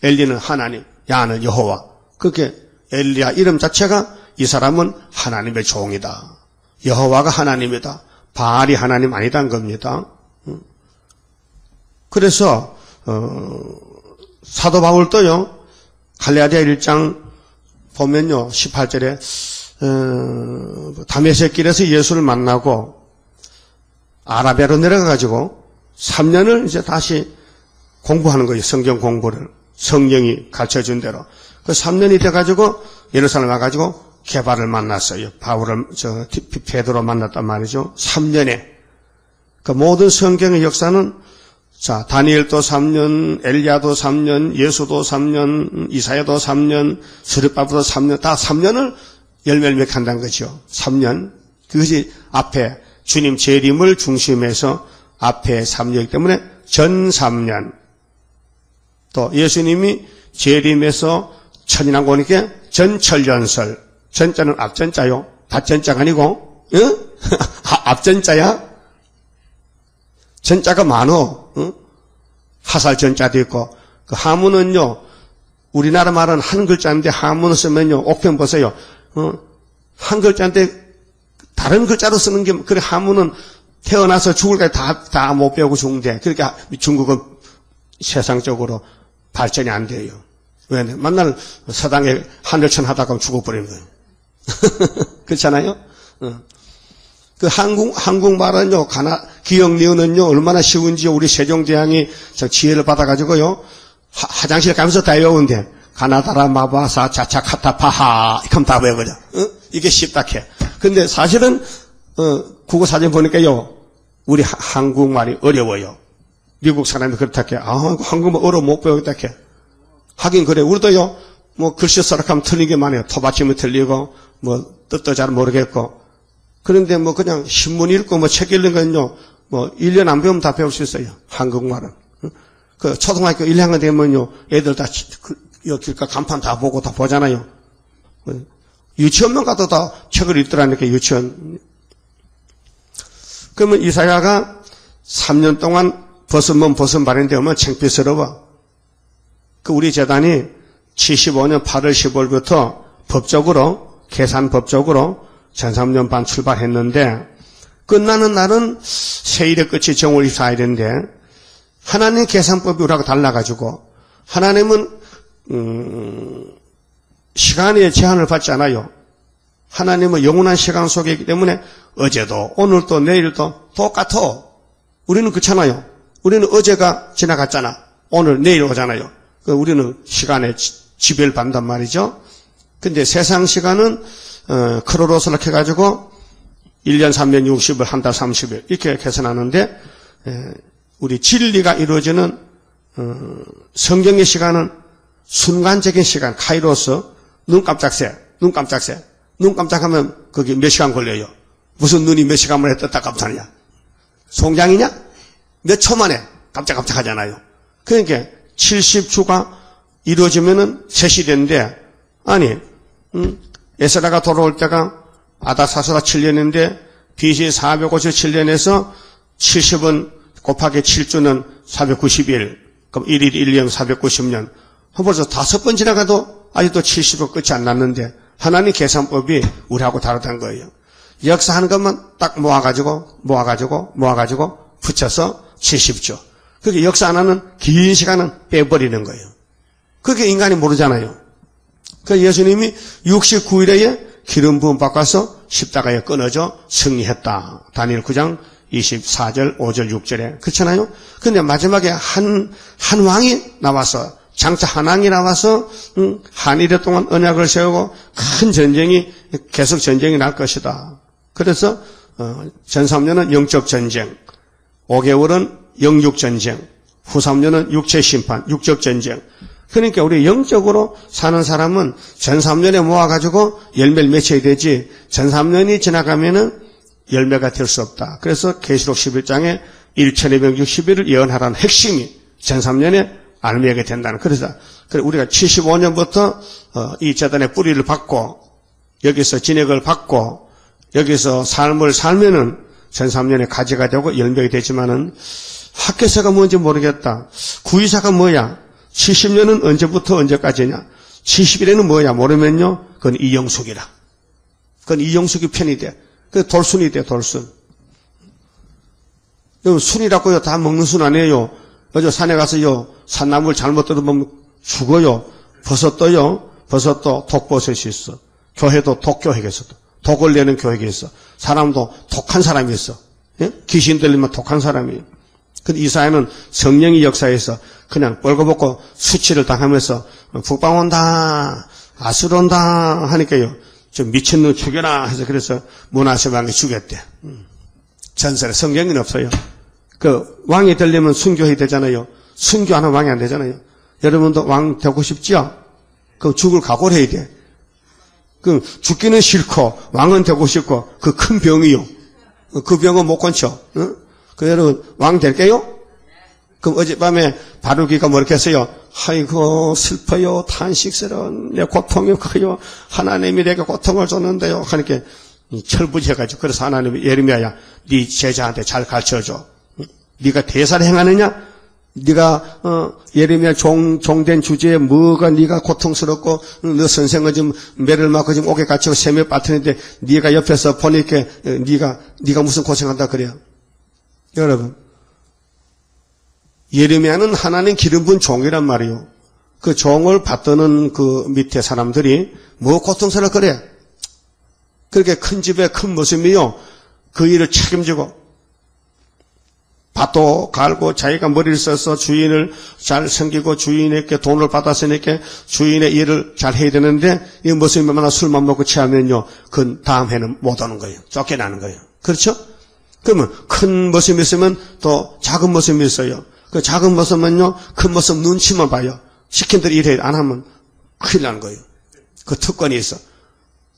엘리는 하나님, 야는 여호와. 그렇게 엘리야 이름 자체가 이 사람은 하나님의 종이다. 여호와가 하나님이다. 바알이 하나님 아니단 겁니다. 그래서 사도 바울도요, 갈라디아 1장 보면요, 18절에 다메섹 길에서 예수를 만나고 아라비아로 내려가가지고 3년을 이제 다시 공부하는 거예요. 성경 공부를. 성령이 가르쳐준 대로. 그 3년이 돼가지고 예루살렘 와가지고 게바를 만났어요. 바울을, 베드로 만났단 말이죠. 3년에. 그 모든 성경의 역사는, 자, 다니엘도 3년, 엘리야도 3년, 예수도 3년, 이사야도 3년, 스룹바벨도 3년, 다 3년을 열멸맥한다는 거죠. 3년. 그것이 앞에 주님 재림을 중심해서 앞에 3년이기 때문에 전 3년. 또 예수님이 재림에서 천인왕 오니까 전철연설. 전자는 앞전자요. 닷전자가 아니고, 앞전자야? 전자가 많어. 하살전자도 있고. 그 하문은요, 우리나라 말은 한 글자인데 하문을 쓰면요, 옥편 보세요. 한 글자인데 다른 글자로 쓰는 게, 그래, 하문은 태어나서 죽을 때까지 다 못 배우고 죽는데, 그러니까 중국은 세상적으로 발전이 안 돼요. 왜? 맨날 서당에 하늘천 하다가 죽어버리는 거예요. 그렇잖아요? 그 한국말은요, 기억리은은요, 얼마나 쉬운지요. 우리 세종대왕이 지혜를 받아가지고요, 화장실 가면서 다 외우는데, 가나다라 마바사 자차카타파하, 이렇게 하면 다 외우거든. 이게 쉽다 해. 근데 사실은, 국어사전 보니까요, 우리 한국말이 어려워요. 미국 사람이 그렇다 해. 한국말 어려워 못 배우겠다 해. 하긴 그래. 우리도요, 뭐 글씨 써락하면 틀린 게 많아요. 토받침이 틀리고, 뭐 뜻도 잘 모르겠고. 그런데 뭐 그냥 신문 읽고 뭐 책 읽는 건요, 뭐 1년 안 배우면 다 배울 수 있어요. 한국말은. 그 초등학교 1학년 되면요, 애들 다 여기가 간판 다 보고 다 보잖아요. 유치원만 가도 다 책을 읽더라니까, 유치원. 그러면 이사야가 3년 동안 벗은 발인데 오면 창피스러워. 그 우리 재단이 75년 8월 15일부터 법적으로, 계산법적으로 전3년 반 출발했는데, 끝나는 날은 세일의 끝이 정월 24일인데, 하나님 계산법이 우리하고 달라가지고, 하나님은, 시간의 제한을 받지 않아요. 하나님은 영원한 시간 속에 있기 때문에, 어제도, 오늘도, 내일도 똑같아. 우리는 그렇잖아요. 우리는 어제가 지나갔잖아. 오늘, 내일 오잖아요. 우리는 시간에 지배를 받는단 말이죠. 근데 세상 시간은, 크로노스를 해가지고, 1년 3년 60일, 한 달 30일, 이렇게 계산하는데, 우리 진리가 이루어지는, 성경의 시간은 순간적인 시간, 카이로스, 눈 깜짝새. 눈 깜짝하면 거기 몇 시간 걸려요. 무슨 눈이 몇 시간 만에 떴다 깜짝이냐? 송장이냐? 몇 초 만에 깜짝깜짝 하잖아요. 그러니까 70주가 이루어지면은 세시대인데, 아니, 에스라가 돌아올 때가 아다사스라 7년인데, BC 457년에서 70은 곱하기 7주는 491. 그럼 1일 1년 490년. 벌써 5번 지나가도 아직도 70은 끝이 안 났는데, 하나님 계산법이 우리하고 다르다는 거예요. 역사하는 것만 딱 모아가지고 붙여서 70조. 그게 역사 안 하는 긴 시간은 빼버리는 거예요. 그게 인간이 모르잖아요. 그 예수님이 69일에 기름 부음 바꿔서 십자가에 끊어져 승리했다. 다니엘 9장 24절, 5절, 6절에. 그렇잖아요? 근데 마지막에 한 왕이 나와서, 장차 한 왕이 나와서, 한일에 동안 언약을 세우고 큰 전쟁이, 계속 전쟁이 날 것이다. 그래서, 전 3년은 영적 전쟁, 5개월은 영육 전쟁, 후 3년은 육체 심판, 육적 전쟁. 그러니까 우리 영적으로 사는 사람은 전 3년에 모아가지고 열매를 맺혀야 되지, 전 3년이 지나가면은 열매가 될 수 없다. 그래서 계시록 11장에 1260일을 예언하라는 핵심이 전 3년에 알매게 된다는. 그래서 우리가 75년부터 이 재단의 뿌리를 받고 여기서 진액을 받고 여기서 삶을 살면은 전 3년에 가지가 되고 열매가 되지만은 학교사가 뭔지 모르겠다. 구의사가 뭐야? 70년은 언제부터 언제까지냐? 70일에는 뭐야? 모르면요. 그건 이영숙이라. 그건 이영숙이 편이 돼. 그 돌순이 돼, 돌순. 순이라고요. 다 먹는 순 아니에요. 어제 산에 가서요. 산나물 잘못 뜯어보면 죽어요. 버섯도요. 버섯도 독버섯이 있어. 교회도 독교회가 있어. 독을 내는 교회가 있어. 사람도 독한 사람이 있어. 예? 귀신 들리면 독한 사람이에요. 근데 이 사회는 성령의 역사에서 그냥 벌거벗고 수치를 당하면서 북방 온다, 아수르 온다 하니까요. 좀 미친놈 죽여라 해서 그래서 문하세 왕이 죽였대. 전설에 성경은 없어요. 그 왕이 되려면 순교해야 되잖아요. 순교하는 왕이 안 되잖아요. 여러분도 왕 되고 싶지요? 그럼 죽을 각오를 해야 돼. 그 죽기는 싫고 왕은 되고 싶고 그 큰 병이요. 그 병은 못 건쳐. 응? 그 여러분 왕 될게요? 그럼 어젯밤에 바루기가 뭐렇게 했어요? 아이고 슬퍼요 탄식스러운 내 고통이 커요. 하나님이 내게 고통을 줬는데요. 하니까 철부지해가지고 그래서 하나님이 예레미야야 네 제자한테 잘 가르쳐줘. 네가 대사를 행하느냐? 네가 예레미야 종된 주제에 뭐가 네가 고통스럽고 너 선생은 지금 매를 맞고 지금 옥에 갇히고 샘에 빠뜨리는데 네가 옆에서 보니까 네가 무슨 고생한다 그래요. 여러분 예레미야는 하나님 기름 부은 종이란 말이에요. 그 종을 받드는 그 밑에 사람들이 뭐 고통스러워 그래. 그렇게 큰 집에 큰 모습이요. 그 일을 책임지고 밭도 갈고 자기가 머리를 써서 주인을 잘 섬기고 주인에게 돈을 받았으니까 주인의 일을 잘 해야 되는데 이 모습이 얼마나 술만 먹고 취하면요. 그 다음 해는 못 오는 거예요. 쫓겨나는 거예요. 그렇죠? 그러면 큰 모습이 있으면 또 작은 모습이 있어요. 그 작은 모습은요. 큰 모습 눈치만 봐요. 시킨 대로 일해 안 하면 큰일 나는 거예요. 그 특권이 있어.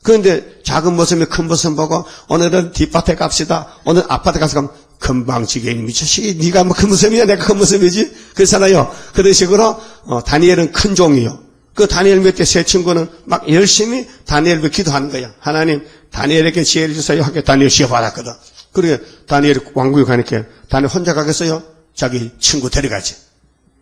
그런데 작은 모습이 큰 모습 보고 오늘은 뒷밭에 갑시다. 오늘 아파트 가서 가면 금방 지게니 미쳤지. 네가 뭐 큰 모습이야 내가 큰 모습이지. 그렇잖아요. 그런 식으로 다니엘은 큰 종이요. 그 다니엘 밑에 세 친구는 막 열심히 다니엘 위해 기도하는 거야. 하나님 다니엘에게 지혜를 주세요 하게 다니엘 시험 받았거든. 그러게 다니엘이 왕국에 가니까 다니엘 혼자 가겠어요? 자기 친구 데려가지.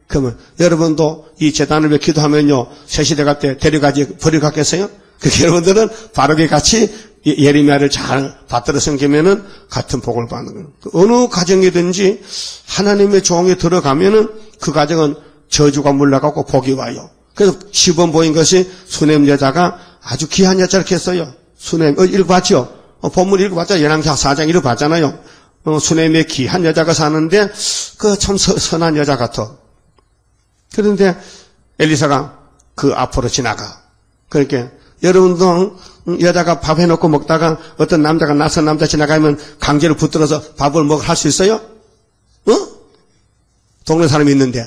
그러면 여러분도 이 재단을 위해 기도하면요. 새 시대 갈 때 데려가지 버려갔겠어요? 그렇게 여러분들은 바르게 같이 예레미야를 잘 받들어 섬기면은 같은 복을 받는 거예요. 어느 가정이든지 하나님의 종이 들어가면은 그 가정은 저주가 물러가고 복이 와요. 그래서 시범 보인 것이 수넴 여자가 아주 귀한 여자를 했어요. 수넴 읽어봤죠? 본문 읽어봤죠? 열왕기하 4장 읽어봤잖아요. 수넴의 귀한 여자가 사는데 그 참 선한 여자 같아. 그런데 엘리사가 그 앞으로 지나가. 그러니까 여러분도 여자가 밥 해놓고 먹다가 어떤 남자가 낯선 남자 지나가면 강제로 붙들어서 밥을 할 수 있어요? 동네 사람이 있는데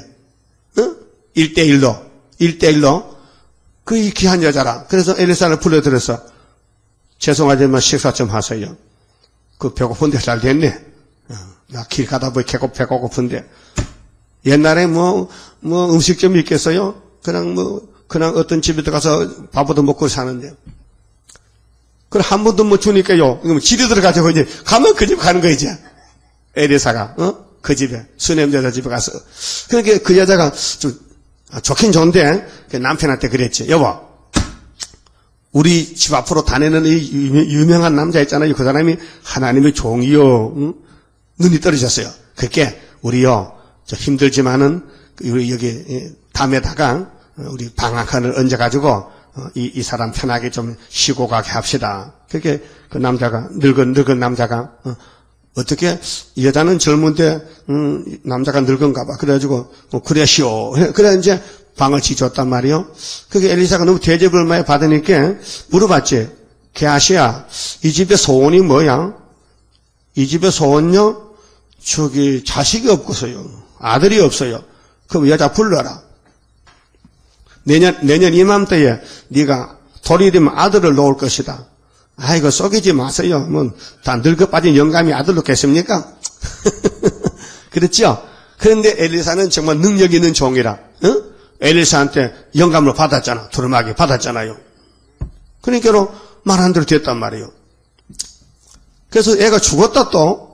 1대1로 그 귀한 여자라. 그래서 엘리사를 불러들여서 죄송하지만 식사 좀 하세요. 그 배고픈데 잘 됐네. 나 길 가다 보니 배고픈데 옛날에 뭐 음식점이 있겠어요? 그냥 어떤 집에 들어가서 밥도 먹고 사는데. 그럼 한 번도 못 주니까요. 그럼 집에 들어가자고 이제 가면 그 집 가는 거야 이제. 엘리사가 그 집에 수넴 여자 집에 가서. 그러니까 그 여자가 좀 좋긴 좋은데 남편한테 그랬지. 여보, 우리 집 앞으로 다니는 이 유명한 남자 있잖아요. 그 사람이 하나님의 종이요. 눈이 떨어졌어요. 그렇게 우리요 저 힘들지만은 우리 여기 담에다가 우리 방 한 칸을 얹어가지고 이 사람 편하게 좀 쉬고 가게 합시다. 그렇게 그 남자가 늙은 남자가 어떻게 여자는 젊은데 남자가 늙은가 봐. 그래가지고 그래시오. 그래 이제 방을 지줬단 말이요. 그게 엘리사가 너무 대접을 많이 받으니까 물어봤지. 게하시야 이 집의 소원이 뭐야? 이 집의 소원요? 저기 자식이 없고서요. 아들이 없어요. 그럼 여자 불러라. 내년 이맘때에 네가 돌이 되면 아들을 놓을 것이다. 아이고 속이지 마세요. 뭐 다 늙어 빠진 영감이 아들로 겠습니까? 그렇죠? 그런데 엘리사는 정말 능력 있는 종이라. 엘리사한테 영감을 받았잖아. 두루마기 받았잖아요. 그러니까 말한 대로 됐단 말이에요. 그래서 애가 죽었다 또.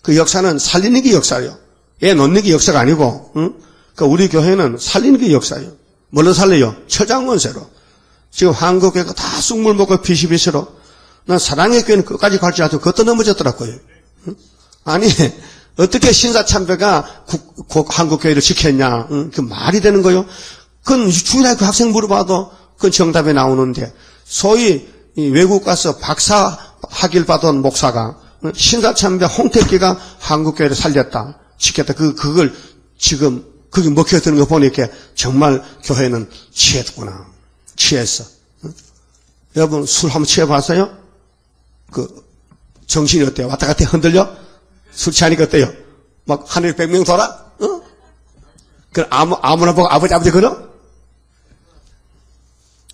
그 역사는 살리는 게 역사예요. 애 놓는 게 역사가 아니고, 그러니까 우리 교회는 살리는 게 역사예요. 뭘로 살려요? 처장원세로. 지금 한국교회가 다 쑥물 먹고 비시비시로. 난 사랑의 교회는 끝까지 갈 줄 알았더니 그것도 넘어졌더라고요. 아니, 어떻게 신사참배가 한국교회를 지켰냐? 그 말이 되는 거요. 그건 주일날 그 학생 물어봐도 그건 정답이 나오는데, 소위 외국 가서 박사 학위를 받은 목사가 신사참배 홍택기가 한국교회를 살렸다, 지켰다. 그걸 지금 그게 먹혀드는 거 보니까 정말 교회는 취했구나. 취했어. 여러분 술 한번 취해봤어요? 정신이 어때요? 왔다 갔다 흔들려? 술 취하니까 어때요? 막 하늘에 100명 돌아? 그럼 아무나 보고 아버지 그러?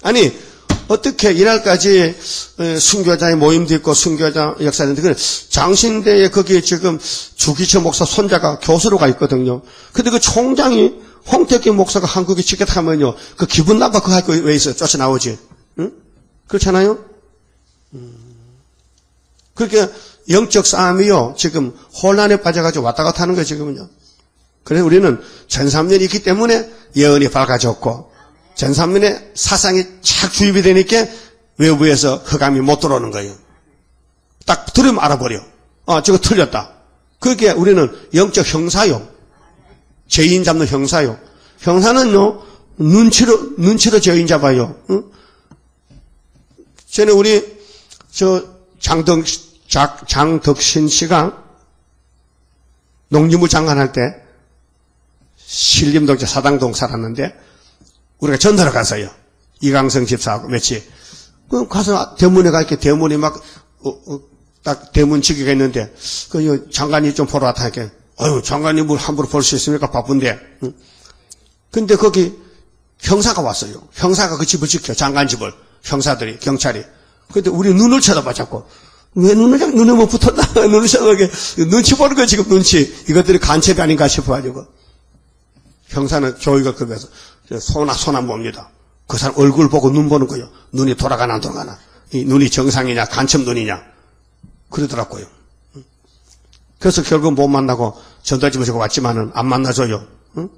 아니 어떻게 이날까지 순교자의 모임도 있고 순교자 역사인데, 그 장신대에 거기에 지금 주기철 목사 손자가 교수로 가 있거든요. 근데 그 총장이 홍택기 목사가 한국에 지켰다면요, 그 기분 나빠 그 학교 왜 있어요? 쫓아나오지. 응? 그렇잖아요? 그렇게 영적 싸움이요, 지금 혼란에 빠져가지고 왔다 갔다 하는 거예요, 지금은요. 그래서 우리는 전삼년이 있기 때문에 예언이 밝아졌고, 전삼년에 사상이 착 주입이 되니까 외부에서 흑암이 못 들어오는 거예요. 딱 들으면 알아버려. 저거 틀렸다. 그게 우리는 영적 형사요. 죄인 잡는 형사요. 형사는요, 눈치로 죄인 잡아요. 응? 전에 우리, 장덕신 씨가 농림부 장관할 때 신림동 사당동 살았는데, 우리가 전달을 갔어요. 이강성 집사하고 며칠. 그럼 가서 대문에 가 이렇게 대문이 막, 딱 대문 지기가 있는데, 장관이 좀 보러 왔다 하니까, 장관이 뭘 함부로 볼 수 있습니까? 바쁜데. 근데 거기 형사가 왔어요. 형사가 그 집을 지켜, 장관 집을. 형사들이, 경찰이. 근데 우리 눈을 쳐다봐, 자꾸. 왜 눈에 뭐 붙었나? 눈을 쳐다보게. 눈치 보는 거야, 지금 눈치. 이것들이 간첩이 아닌가 싶어가지고. 형사는 교육을 급해서 손안 봅니다. 그 사람 얼굴 보고 눈 보는 거예요. 눈이 돌아가나 안 돌아가나. 이 눈이 정상이냐 간첩 눈이냐. 그러더라고요. 그래서 결국 못 만나고 전달집에서 왔지만은 안 만나줘요. 응?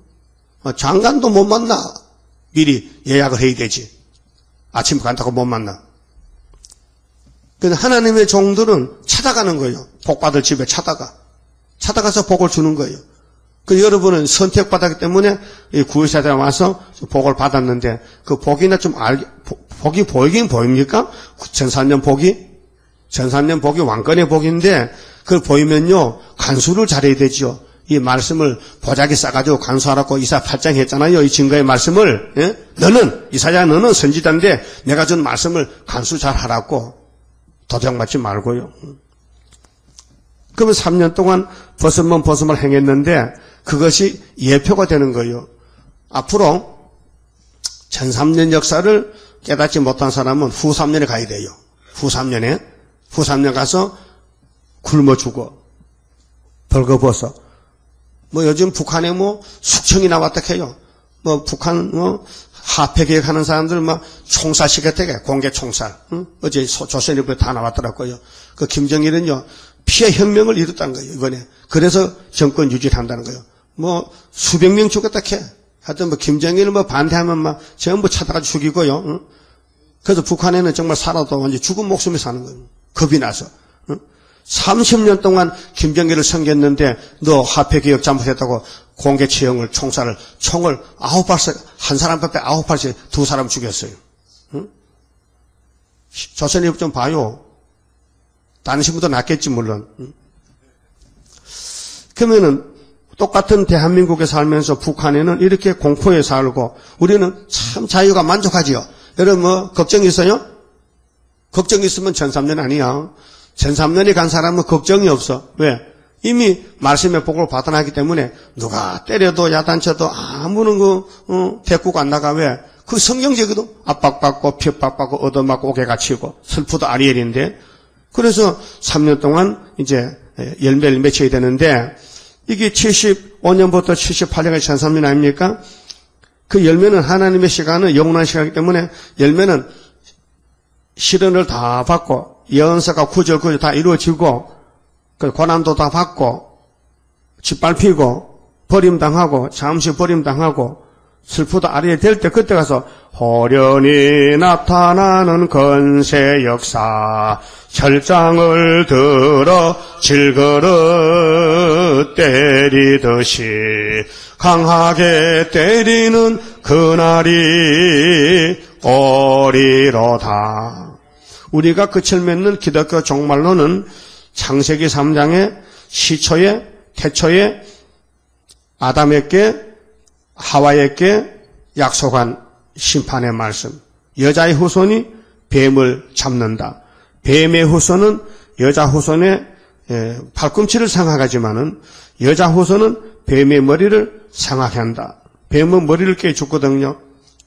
장관도 못 만나. 미리 예약을 해야 되지. 아침에 간다고 못 만나. 근데 하나님의 종들은 찾아가는 거예요. 복 받을 집에 찾아가서 복을 주는 거예요. 그 여러분은 선택받았기 때문에 구유사에 와서 복을 받았는데, 그 복이나 좀 복이 보이긴 보입니까? 전산년 복이 왕권의 복인데, 그걸 보이면요, 간수를 잘해야 되죠. 이 말씀을 보자기 싸가지고 간수하라고 이사 8장 했잖아요. 이 증거의 말씀을. 예? 이사야 너는 선지자인데 내가 준 말씀을 간수 잘 하라고. 도장 맞지 말고요. 그러면 3년 동안 벗으면 행했는데, 그것이 예표가 되는 거예요. 앞으로 전 3년 역사를 깨닫지 못한 사람은 후 3년에 가야 돼요. 후 3년 가서 굶어 죽어. 벌거벗어. 요즘 북한에 숙청이 나왔다 해요. 북한 화폐 계획하는 사람들 총살시켰대. 공개 총살. 응? 어제 조선일보에 다 나왔더라고요. 그 김정일은요, 피해 혁명을 이뤘다는 거예요, 이번에. 그래서 정권 유지를 한다는 거예요. 수백 명 죽였다 캐. 하여튼 김정일을 반대하면 전부 찾아가 죽이고요. 응? 그래서 북한에는 정말 살아도 완전 죽은 목숨이 사는 거예요. 겁이 나서. 응? 30년 동안 김정일을 섬겼는데 너 화폐 개혁 잘못했다고 공개 처형을 총을 9발씩, 한 사람 앞에 9발씩 2사람 죽였어요. 응? 조선일보 좀 봐요. 다른 신문도 낫겠지 물론. 응? 그러면은 똑같은 대한민국에 살면서 북한에는 이렇게 공포에 살고 우리는 참 자유가 만족하지요. 여러분 걱정이 있어요? 걱정이 있으면 전삼년 아니야. 전삼년에 간 사람은 걱정이 없어. 왜? 이미 말씀의 복을 받아나기 때문에 누가 때려도 야단쳐도 아무런 대꾸가 안 나가. 왜? 그 성경적이거든. 압박받고 핍박받고 얻어맞고 옥에 갇히고 슬프도 아리엘인데. 그래서 3년 동안 이제 열매를 맺혀야 되는데 이게 75년부터 78년까지 전삼년 아닙니까? 그 열매는 하나님의 시간은 영원한 시간이기 때문에 열매는 시련을 다 받고 예언서가 구절 다 이루어지고 그 고난도 다 받고 짓밟히고 버림당하고 잠시 버림당하고 슬프도 아리에 될 때 그때 가서 호련히 나타나는 건세 역사 혈장을 들어 질그릇 때 때리듯이 강하게 때리는 그날이 오리로다. 우리가 끝을 맺는 기독교 종말론은 창세기 3장의 시초에 태초에 아담에게 하와에게 약속한 심판의 말씀. 여자의 후손이 뱀을 잡는다. 뱀의 후손은 여자 후손의 발꿈치를 상하지만은 여자 후손은 뱀의 머리를 상하게 한다. 뱀은 머리를 깨 죽거든요.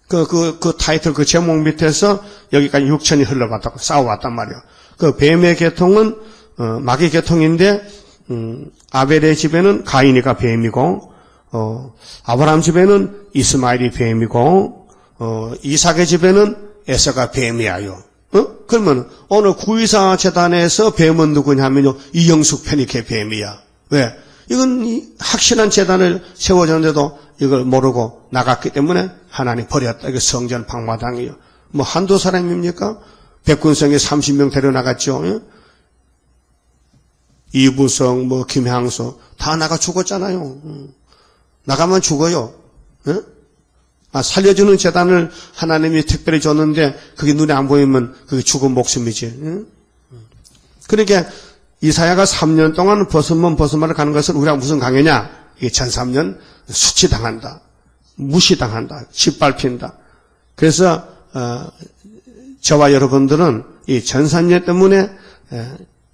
그 타이틀 그 제목 밑에서 여기까지 6천이 흘러갔다고 싸워왔단 말이에요. 그 뱀의 계통은 마귀 계통인데 아벨의 집에는 가인이가 뱀이고 아브라함 집에는 이스마엘이 뱀이고 이삭의 집에는 에서가 뱀이야요. 그러면 오늘 구이사 재단에서 뱀은 누구냐면요, 이영숙 편익회 뱀이야. 왜? 이건 확실한 재단을 세워졌는데도 이걸 모르고 나갔기 때문에 하나님 버렸다. 이거 성전 방마당이요. 뭐 한두 사람입니까? 백군성에 30명 데려나갔죠. 이부성, 뭐 김향수 다 나가 죽었잖아요. 나가면 죽어요. 살려주는 재단을 하나님이 특별히 줬는데 그게 눈에 안 보이면 그게 죽은 목숨이지. 그러니까 이사야가 3년 동안 벗으면 벗으면 가는 것은 우리가 무슨 강요냐? 이게 1003년 수치당한다. 무시당한다. 짓밟힌다. 그래서 저와 여러분들은 이 1003년 때문에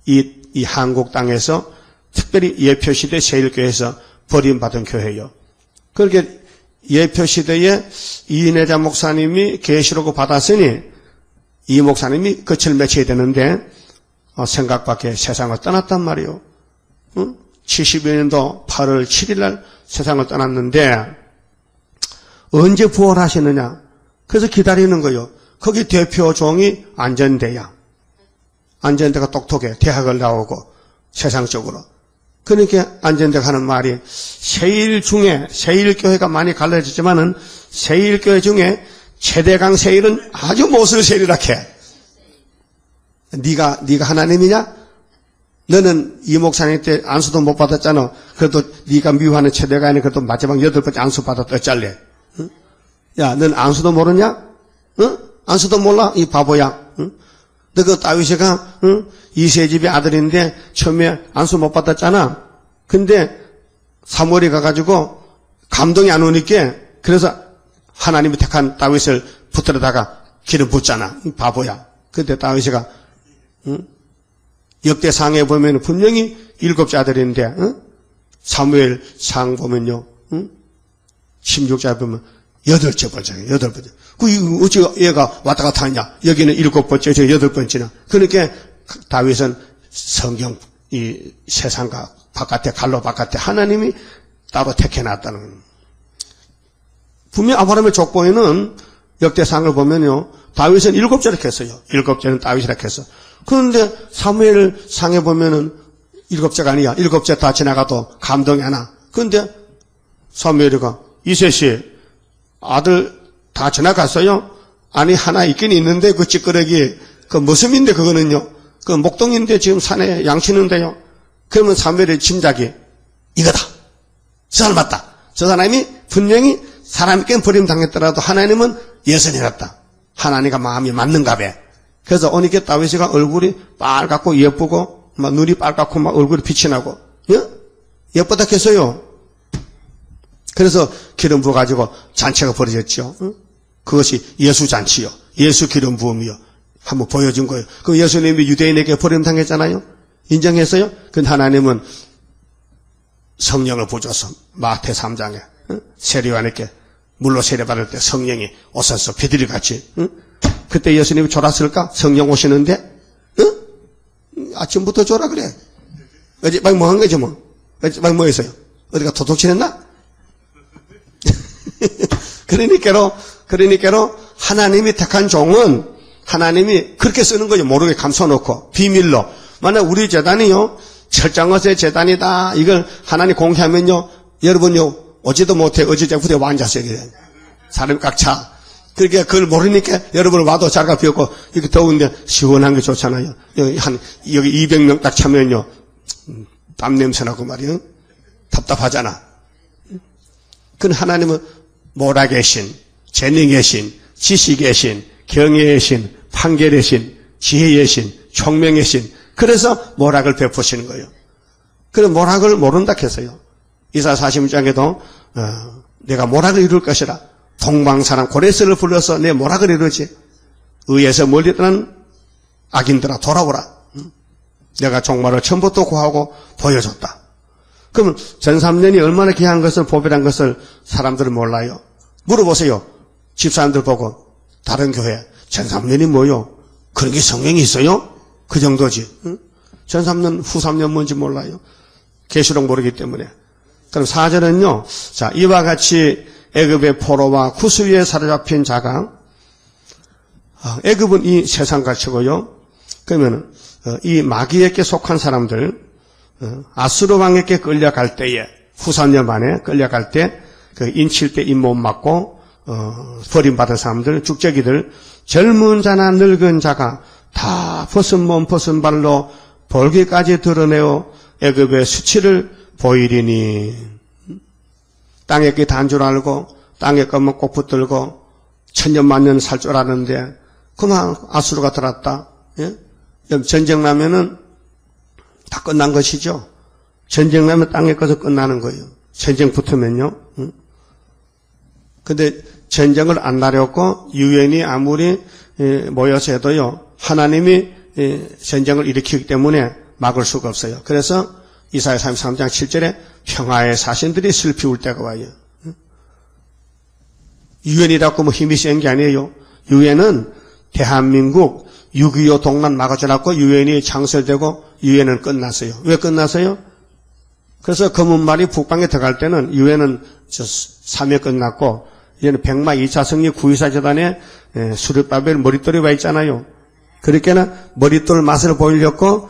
이 한국 땅에서 특별히 예표시대 제1교회에서 버림받은 교회예요. 그렇게 예표시대에 이인혜자 목사님이 계시록을 받았으니 이 목사님이 끝을 맺혀야 되는데 생각 밖에 세상을 떠났단 말이에요. 72년도 8월 7일 날 세상을 떠났는데 언제 부활하시느냐? 그래서 기다리는 거예요. 거기 대표 종이 안전대야. 안전대가 똑똑해. 대학을 나오고 세상적으로. 그러니까 안전대가 하는 말이 세일 중에 세일교회가 많이 갈라졌지만은 세일교회 중에 최대강 세일은 아주 못을 세일이라 해. 네가 하나님이냐? 너는 이 목사님 때 안수도 못 받았잖아. 그래도 네가 미워하는 최대강이 그래도 마지막 8번째 안수 받았다. 어쩔래? 응? 야, 넌 안수도 모르냐? 응? 안수도 몰라? 이 바보야. 응? 너 그 다윗이가 이새집의 아들인데 처음에 안수 못 받았잖아. 근데 사무엘이 가가지고 감동이 안 오니까 그래서 하나님이 택한 다윗을 붙들어다가 기름 붓잖아. 이 바보야. 근데 다윗이가 역대상에 보면 분명히 7째 아들인데 사무엘 상 보면요 16장 보면 8째 번째예요. 8번째. 그 어찌 얘가 왔다 갔다 하냐. 여기는 7번째, 저 8번째나. 그러니까 다윗은 성경 이 세상과 바깥에 갈로 바깥에 하나님이 따로 택해놨다는 거예요. 분명 아브라함의 족보에는 역대상을 보면요 다윗은 7제를 했어요. 7제는 다윗이라 했어. 그런데 사무엘 상에 보면은 7제가 아니야. 7제 다 지나가도 감동이 하나. 그런데 사무엘이가 이새씨 아들 다 지나갔어요? 아니 하나 있긴 있는데 그 찌끄러기 그 무슨인데 그거는요. 그 목동인데 지금 산에 양치는데요. 그러면 사무엘의 짐작이 이거다. 저 사람 맞다. 저 사람이 분명히 사람에게 버림당했더라도 하나님은 예선해놨다. 하나님과 마음이 맞는가 봐. 그래서 오니까 다윗이가 얼굴이 빨갛고 예쁘고 막 눈이 빨갛고 막 얼굴이 빛이 나고 예쁘다 했어요. 그래서 기름 부어가지고 잔치가 벌어졌죠. 그것이 예수 잔치요. 예수 기름 부음이요. 한번 보여준 거예요. 그 예수님이 유대인에게 버림당했잖아요. 인정했어요. 근데 하나님은 성령을 부어줘서 마태 3장에 세례요한에게 물로 세례받을 때 성령이 오셔서 비둘기같이 그때 예수님이 졸았을까? 성령 오시는데 아침부터 졸아 그래. 어제 막 뭐 한 거지 뭐. 어제 막 뭐 했어요? 어디가 도둑질했나? 그러니까로 하나님이 택한 종은 하나님이 그렇게 쓰는 거죠. 모르게 감춰놓고 비밀로. 만약 우리 재단이요 철장어세 재단이다 이걸 하나님 공개하면요 여러분요 오지도 못해 어지장부대 왕자세요. 사람이 꽉 차. 그러니까 그걸 모르니까 여러분 와도 자리가 비었고 이렇게 더운데 시원한 게 좋잖아요. 여기 200명 딱 차면요 땀 냄새 나고 말이요. 답답하잖아. 그건 하나님은 모락의 신, 재능의 신, 지식의 신, 경애의 신, 판결의 신, 지혜의 신, 총명의 신. 그래서 모락을 베푸시는 거예요. 그런 모락을 모른다 했어요. 이사야 46장에도 내가 모락을 이룰 것이라. 동방사람 고레스를 불러서 내 모락을 이루지. 의에서 멀리 떠난 악인들아 돌아오라. 내가 종말을 처음부터 구하고 보여줬다. 그러면 전3년이 얼마나 귀한 것을 보배란 것을 사람들은 몰라요. 물어보세요. 집사람들 보고 다른 교회 전3년이 뭐요? 그런 게 성경이 있어요? 그 정도지. 전3년 후 3년 뭔지 몰라요. 계시록 모르기 때문에. 그럼 4절은요. 자, 이와 같이 애굽의 포로와 구스 위에 사로잡힌 자가 애굽은 이 세상 가치고요. 그러면 이 마귀에게 속한 사람들 아수르 왕에게 끌려갈 때에 후 3년 만에 끌려갈 때 그 인칠 때 잇몸 맞고 버림받은 사람들 죽저기들 젊은 자나 늙은 자가 다 벗은 몸 벗은 발로 볼기까지 드러내어 애굽의 수치를 보이리니 땅에 게 단 줄 알고 땅에 거면 꼭 붙들고 천년만년 살 줄 아는데 그만 아수르가 들었다. 예? 전쟁 나면은 다 끝난 것이죠. 전쟁 나면 땅에 꺼서 끝나는 거예요. 전쟁 붙으면요. 근데 전쟁을 안 나려고 유엔이 아무리 모여서 해도요. 하나님이 전쟁을 일으키기 때문에 막을 수가 없어요. 그래서 이사야 33장 7절에 평화의 사신들이 슬피 울 때가 와요. 유엔이라고 뭐 힘이 센 게 아니에요. 유엔은 대한민국 6.25 동란 막아줘놨고 유엔이 창설되고 유엔은 끝났어요. 왜 끝났어요? 그래서 검은말이 북방에 들어갈 때는 유엔은 3회 끝났고 이제는 백마 2차 승리 9.24 재단에 수르바벨 머릿돌이 와 있잖아요. 그렇게는 머릿돌 맛을 보이려고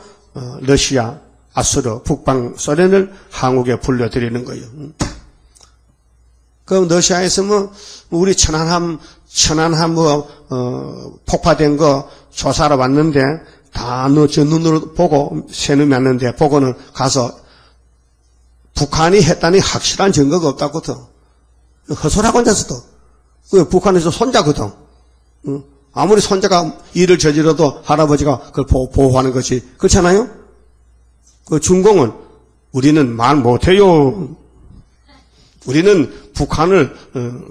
러시아, 아수르, 북방 소련을 한국에 불러들이는 거예요. 그럼 러시아에서 뭐 우리 천안함 폭파된 거 조사하러 왔는데 다 저 눈으로 보고 새놈이 왔는데 보고는 가서 북한이 했다니 확실한 증거가 없다거든. 헛소리하고 앉았어도. 그 북한에서 손자거든. 아무리 손자가 일을 저질러도 할아버지가 그걸 보호하는 것이 그렇잖아요. 그 중공은 우리는 말 못해요. 우리는 북한을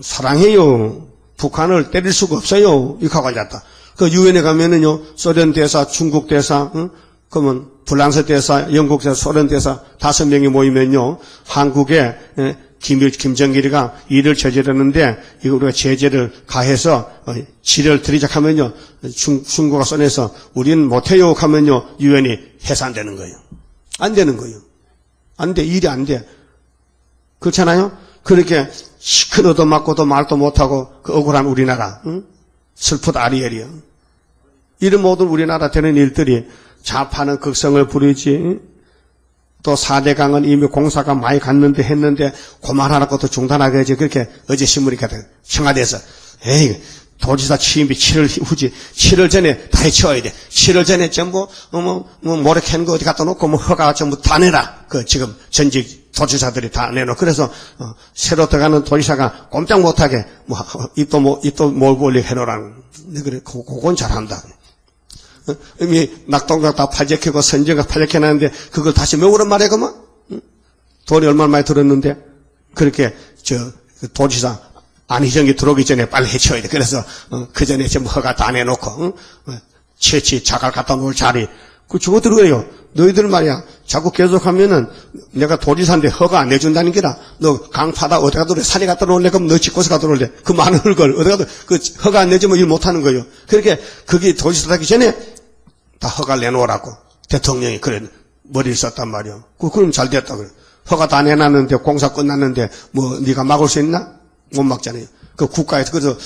사랑해요. 북한을 때릴 수가 없어요. 이렇게 하고 앉았다. 그 유엔에 가면은요, 소련 대사, 중국 대사, 그러면 프랑스 대사, 영국 대사, 소련 대사 5명이 모이면요, 한국에 김정일이가 일을 저지르는데 이거 우리가 제재를 가해서 지를 들이작하면요, 중국과 소련에서 우리는 못해요 하면요, 유엔이 해산되는 거예요. 안 되는 거예요. 안 돼. 일이 안 돼. 그렇잖아요? 그렇게 시큰 얻어맞고도 말도 못하고 그 억울한 우리나라. 응? 슬프다 아리엘이요. 이런 모든 우리나라 되는 일들이 좌파는 극성을 부리지. 또 4대강은 이미 공사가 많이 갔는데 했는데 그만하라고 또 중단하게 하지. 그렇게 어제 신문이 갔다. 청와대에서 에이 도지사 취임이 7월 후지 7월 전에 다 해치워야 돼. 7월 전에 전부 모래 캐는 거 어디 갖다 놓고 허가 전부 다 내라. 그 지금 전직 도지사들이 다 내놓고 그래서 새로 들어가는 도지사가 꼼짝 못하게 입도 몰고 올려 해놓으라는. 그래 그건 잘한다. 이미 낙동강 다 파재켜고 선정강 파재켜놨는데 그걸 다시 메우란 말이야 그만. 돈이 얼마나 많이 들었는데 그렇게 도지사 안희정이 들어오기 전에 빨리 해쳐야 돼. 그래서 그 전에 전부 허가 다 내놓고 채취 자갈 갖다 놓을 자리 그 저것들 그래요. 너희들 말이야 자꾸 계속하면은 내가 도지사인데 허가 안 내준다는 게라. 너 강파다 어디 가도 산에 갖다 놓을래? 그럼 너 집고서 갖다 놓을래? 그 많은 걸 어디 가도 그 허가 안 내주면 일 못하는 거예요. 그렇게 그게 도지사 되기 전에 다 허가를 내놓으라고 대통령이 그래 머리를 썼단 말이야. 그럼 잘 됐다 그래. 허가 다 내놨는데 공사 끝났는데 뭐 네가 막을 수 있나? 못 막잖아요. 그 국가에서 그래서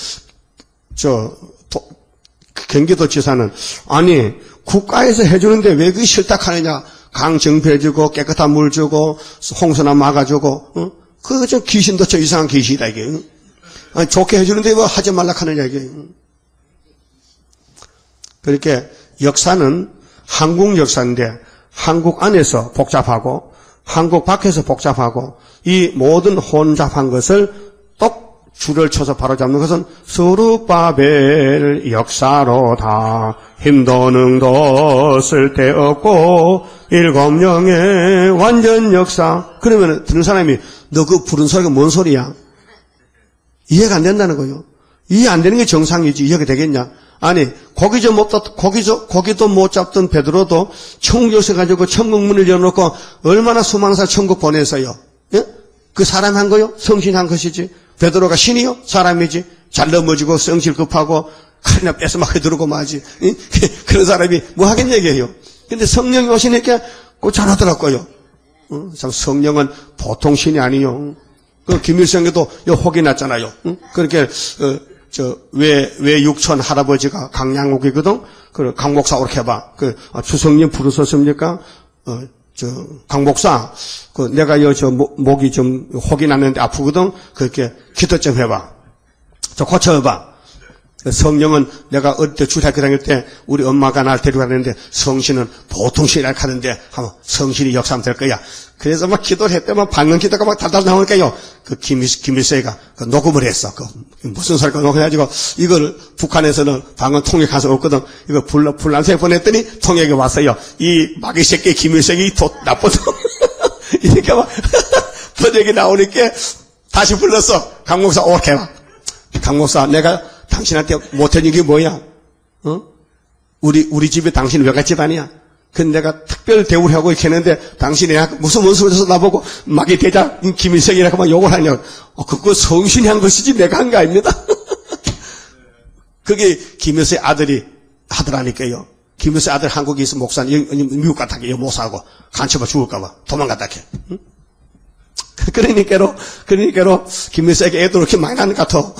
경기도지사는 아니 국가에서 해주는데 왜 그게 싫다 하느냐? 강 정비해주고 깨끗한 물 주고 홍수나 막아주고 그거 좀 귀신도 좀 이상한 귀신이다 이게. 아니, 좋게 해주는데 뭐 하지 말라 하느냐 이게. 그렇게 역사는 한국 역사인데 한국 안에서 복잡하고 한국 밖에서 복잡하고 이 모든 혼잡한 것을 똑 줄을 쳐서 바로잡는 것은 스룹바벨 역사로다. 힘도 능도 쓸데없고 일곱 영의 완전 역사. 그러면 듣는 사람이 너 그 부른 소리가 뭔 소리야? 이해가 안 된다는 거예요. 이해 안 되는 게 정상이지 이해가 되겠냐? 아니 고기도 못 잡던 베드로도 천국 열쇠 가지고 천국 문을 열어놓고 얼마나 수많은 사람 천국 보내서요. 예? 그 사람 한 거요? 성신한 것이지. 베드로가 신이요? 사람이지. 잘 넘어지고 성질 급하고 칼이나 뺏어 막 들고 마지. 예? 그런 사람이 뭐 하겠냐 얘기해요. 근데 성령이 오시니까 꼭 잘하더라고요. 참 성령은 보통 신이 아니요. 그 김일성에도 혹이 났잖아요. 그렇게 외 육촌 할아버지가 강양옥이거든. 그 강 목사 오렇게 해봐. 주성님 부르셨습니까? 강 목사, 내가 목이 좀 혹이 났는데 아프거든. 그렇게 기도 좀 해봐. 고쳐봐. 성령은 내가 어릴 때 주일학교 다닐 때 우리 엄마가 날 데려가는데 성신은 보통 신이라 하는데 한번 성신이 역사하면 될 거야. 그래서 막 기도를 했더만 방언 기도가 막 달달 나오니까요. 김일세가 녹음을 했어. 무슨 소리가 녹음해가지고 이걸 북한에서는 방언 통역 가서 없거든. 이거 불란서에 보냈더니 통역이 왔어요. 이 마귀 새끼 김일세이 나쁜 놈. 이렇게 막 번역이 나오니까 다시 불렀어. 강 목사 오케이 와. 강 목사 내가 당신한테 못해준 게 뭐야? 우리 집에 당신 외갓집 아니야? 근데 내가 특별 대우를 하고 이렇게 했는데 당신이 무슨 원수를 줘서 나보고 마귀 대장 김일성이라고 막 욕을 하냐? 그거 성신이 한 것이지 내가 한 거 아닙니다. 그게 김일성의 아들이 하더라니까요. 김일성의 아들 한국에 있어 목사님 미국 갔다 게 못 사고 간첩아 죽을까봐 도망갔다 게. 그러니까로 김일성에게 애들 이렇게 많이 나는 것 같아.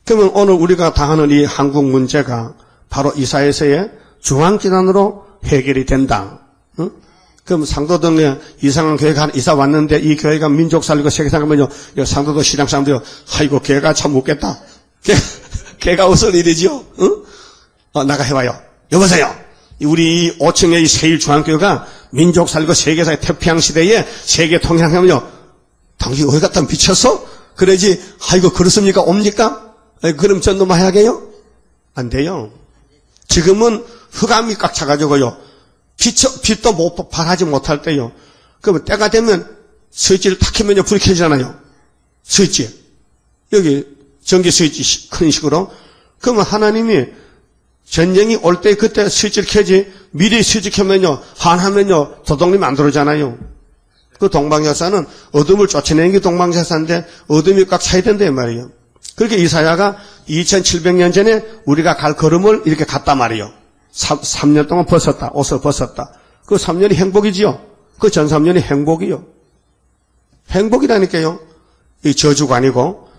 그러면 오늘 우리가 당하는 이 한국 문제가 바로 이사야서의 중앙재단으로 해결이 된다. 그럼 상도동에 이상한 교회가 이사 왔는데 이 교회가 민족 살리고 세계 살리면요, 상도동 시장 사람들이 아이고 걔가 참 웃겠다. 걔가 웃을 일이지요. 나가 해봐요. 여보세요. 우리 5층의 이 세일중앙교회가 민족 살리고 세계사의 태평양 시대에 세계 통일하면요, 당신 어디 갔다 미쳤어? 그러지. 아이고 그렇습니까? 옵니까? 그럼 전도만 해야게요? 안 돼요. 지금은 흑암이 꽉 차가지고요. 빛도 발하지 못할 때요. 그러면 때가 되면 스위치를 탁 켜면요. 불이 켜지잖아요. 스위치. 여기 전기 스위치 큰 식으로. 그러면 하나님이 전쟁이 올 때 그때 스위치를 켜지 미리 스위치 켜면요. 한하면요. 도둑님이 안 들어오잖아요. 그 동방역사는 어둠을 쫓아내는 게 동방역사인데 어둠이 꽉 차야 된단 말이에요. 그렇게 이사야가 2700년 전에 우리가 갈 걸음을 이렇게 갔단 말이에요. 3년 동안 옷을 벗었다. 그 3년이 행복이지요. 그 전 3년이 행복이요. 행복이라니까요. 이 저주가 아니고.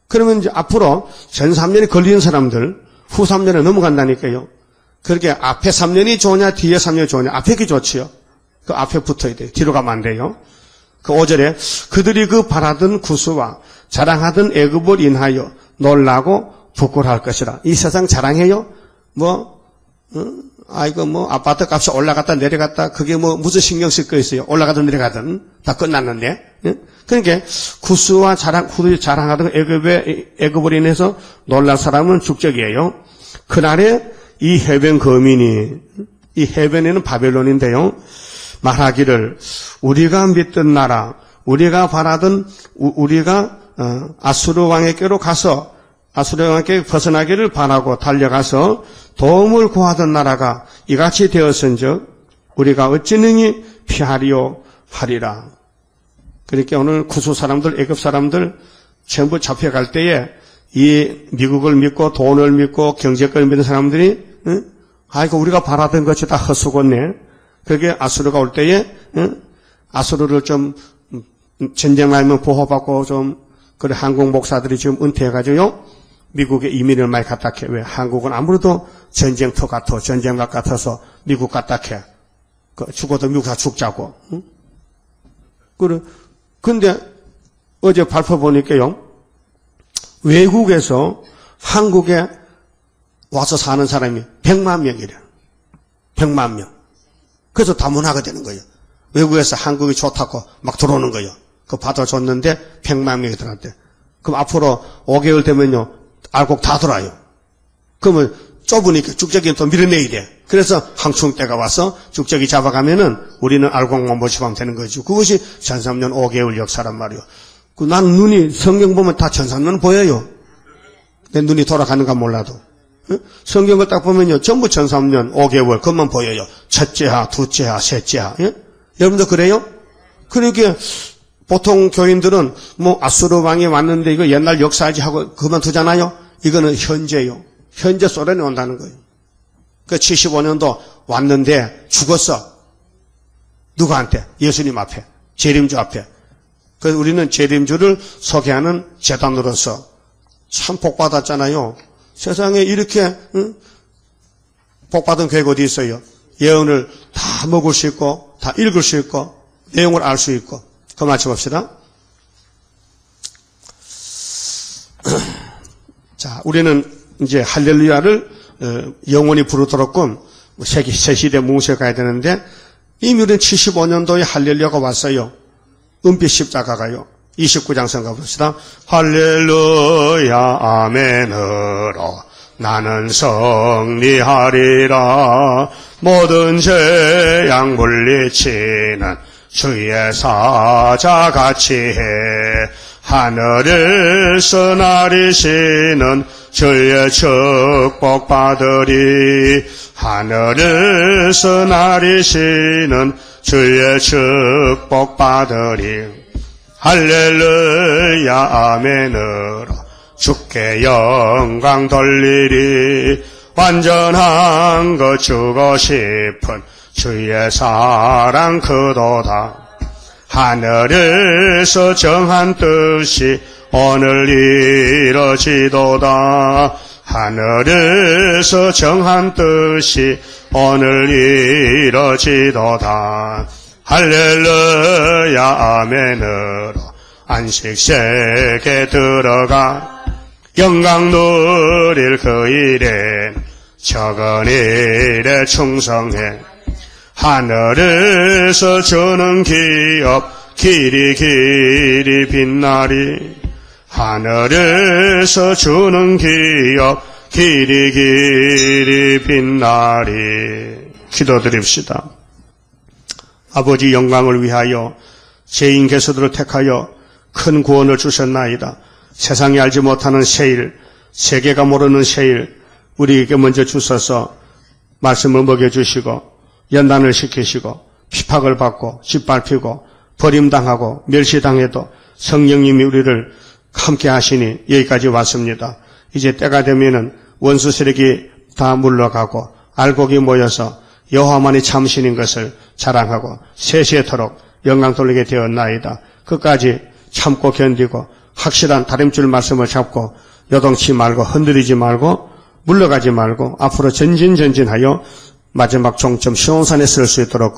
그러면 이제 앞으로 전 3년이 걸리는 사람들, 후 3년에 넘어간다니까요. 그렇게 앞에 3년이 좋으냐, 뒤에 3년이 좋으냐. 앞에 게 좋지요. 그 앞에 붙어야 돼요. 뒤로 가면 안 돼요. 그 5절에 그들이 그 바라던 구수와 자랑하던 애굽을 인하여 놀라고 부끄러워할 것이라. 이 세상 자랑해요? 아이고 아파트 값이 올라갔다 내려갔다 그게 무슨 신경 쓸 거 있어요? 올라가든 내려가든 다 끝났는데. 그러니까 구수와 후들이 자랑하던 애굽을 인해서 놀랄 사람은 축적이에요. 그날에 이 해변 거민이, 이 해변에는 바벨론인데요. 말하기를 우리가 믿던 나라, 우리가 바라던 우리가 아수르 왕에게로 가서 아수르 왕에게 벗어나기를 바라고 달려가서 도움을 구하던 나라가 이같이 되었은즉 우리가 어찌 능히 피하리요 하리라. 그러니까 오늘 구수 사람들, 애굽 사람들 전부 잡혀갈 때에 이 미국을 믿고 돈을 믿고 경제권을 믿는 사람들이 아이고 우리가 바라던 것이 다 헛수고네. 그게 아수르가 올 때에 아수르를 좀 전쟁 나면 보호받고 좀 그래 한국 목사들이 지금 은퇴해가지고요 미국에 이민을 많이 갔다 캐. 왜 한국은 아무래도 전쟁터 같아 전쟁각 같아서 미국 갔다 캐. 죽어도 미국 다 죽자고. 그래 근데 어제 발표 보니까요 외국에서 한국에 와서 사는 사람이 100만 명이래. 100만 명. 그래서 다문화가 되는 거예요. 외국에서 한국이 좋다고 막 들어오는 거예요. 그거 받아줬는데 100만 명이 들어왔대. 그럼 앞으로 5개월 되면요, 알곡 다 들어와요. 그러면 좁으니까 쭉저기는 또 밀어내야 돼. 그래서 항충대가 와서 쭉저기 잡아가면은 우리는 알곡만 모집하면 되는 거죠. 그것이 1300년 5개월 역사란 말이요. 난 눈이 성경 보면 다 1300년 보여요. 내 눈이 돌아가는가 몰라도. 성경을 딱 보면요, 전부 1300년 5개월 그것만 보여요. 첫째 하, 둘째 하, 셋째 하. 예? 여러분도 그래요? 그러니까 보통 교인들은 뭐 아수르 왕이 왔는데 이거 옛날 역사지 하고 그만두잖아요. 이거는 현재요. 현재 소련이 온다는 거예요. 그 75년도 왔는데 죽었어. 누구한테? 예수님 앞에. 재림주 앞에. 그래서 우리는 재림주를 소개하는 재단으로서 참 복받았잖아요. 세상에 이렇게 복받은 교회가 어디 있어요? 예언을 다 먹을 수 있고 다 읽을 수 있고 내용을 알 수 있고. 그 맞춰 봅시다. 자, 우리는 이제 할렐루야를 영원히 부르도록끔 새 시대 뭉쳐 가야 되는데 이미 우리는 75년도에 할렐루야가 왔어요. 은빛 십자가가요. 29장 성가 봅시다. 할렐루야 아멘으로 나는 승리하리라. 모든 죄악 물리치는 주의 사자같이 해. 하늘에서 나리시는 주의 축복 받으리. 하늘에서 나리시는 주의 축복 받으리. 할렐루야 아멘으로 주께 영광 돌리리. 완전한 것 주고 싶은 주의 사랑 크도다. 하늘에서 정한 뜻이 오늘 이루어지도다. 하늘에서 정한 뜻이 오늘 이루어지도다. 할렐루야 아멘으로 안식세계 들어가 영광 누릴 그 일에 적은 일에 충성해. 하늘에서 주는 기업 길이 길이 빛나리. 하늘에서 주는 기업 길이 길이 빛나리. 기도드립시다. 아버지 영광을 위하여 죄인 개수들을 택하여 큰 구원을 주셨나이다. 세상이 알지 못하는 세일, 세계가 모르는 세일 우리에게 먼저 주셔서 말씀을 먹여주시고 연단을 시키시고 핍박을 받고 짓밟히고 버림당하고 멸시당해도 성령님이 우리를 함께 하시니 여기까지 왔습니다. 이제 때가 되면은 원수 세력이 다 물러가고 알곡이 모여서 여호와만이 참신인 것을 자랑하고 세세토록 영광 돌리게 되었나이다. 끝까지 참고 견디고 확실한 다림줄 말씀을 잡고 요동치 말고 흔들리지 말고 물러가지 말고 앞으로 전진하여 마지막 종점 시온산에 쓸 수 있도록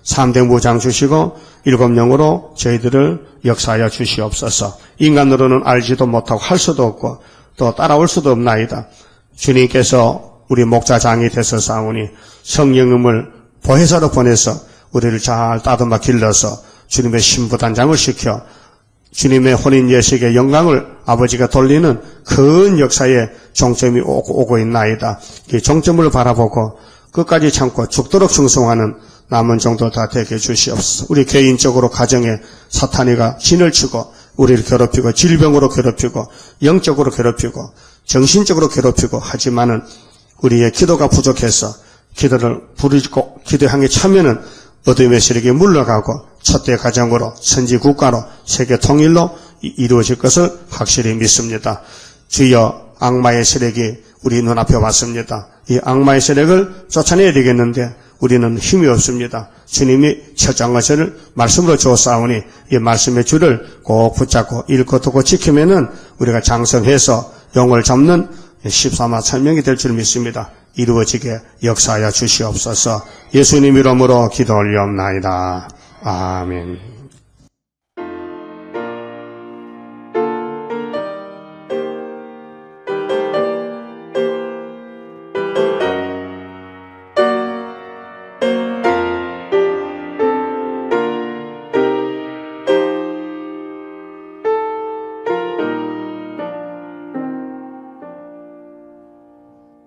3대 무장 주시고 7영으로 저희들을 역사하여 주시옵소서. 인간으로는 알지도 못하고 할 수도 없고 또 따라올 수도 없나이다. 주님께서 우리 목자장이 되소서오니 성령님을 보혜사로 보내서 우리를 잘 따듬어 길러서 주님의 신부단장을 시켜 주님의 혼인 예식의 영광을 아버지가 돌리는 큰 역사의 종점이 오고 있나이다. 이 종점을 바라보고 끝까지 참고 죽도록 충성하는 남은 정도 다 되게 주시옵소서. 우리 개인적으로 가정에 사탄이가 진을 치고 우리를 괴롭히고 질병으로 괴롭히고 영적으로 괴롭히고 정신적으로 괴롭히고 하지만은 우리의 기도가 부족해서 기도를 부르고 기도 향해 차면은 어둠의 세력이 물러가고 첫대 가정으로 선지 국가로 세계 통일로 이루어질 것을 확실히 믿습니다. 주여 악마의 세력이 우리 눈앞에 왔습니다. 이 악마의 세력을 쫓아내야 되겠는데 우리는 힘이 없습니다. 주님이 철장하시를 말씀으로 주었사오니 이 말씀의 줄을 꼭 붙잡고 읽고 듣고 지키면은 우리가 장성해서 영을 잡는 14만 천명이 될 줄 믿습니다. 이루어지게 역사하여 주시옵소서. 예수님 이름으로 기도 올리옵나이다. 아멘.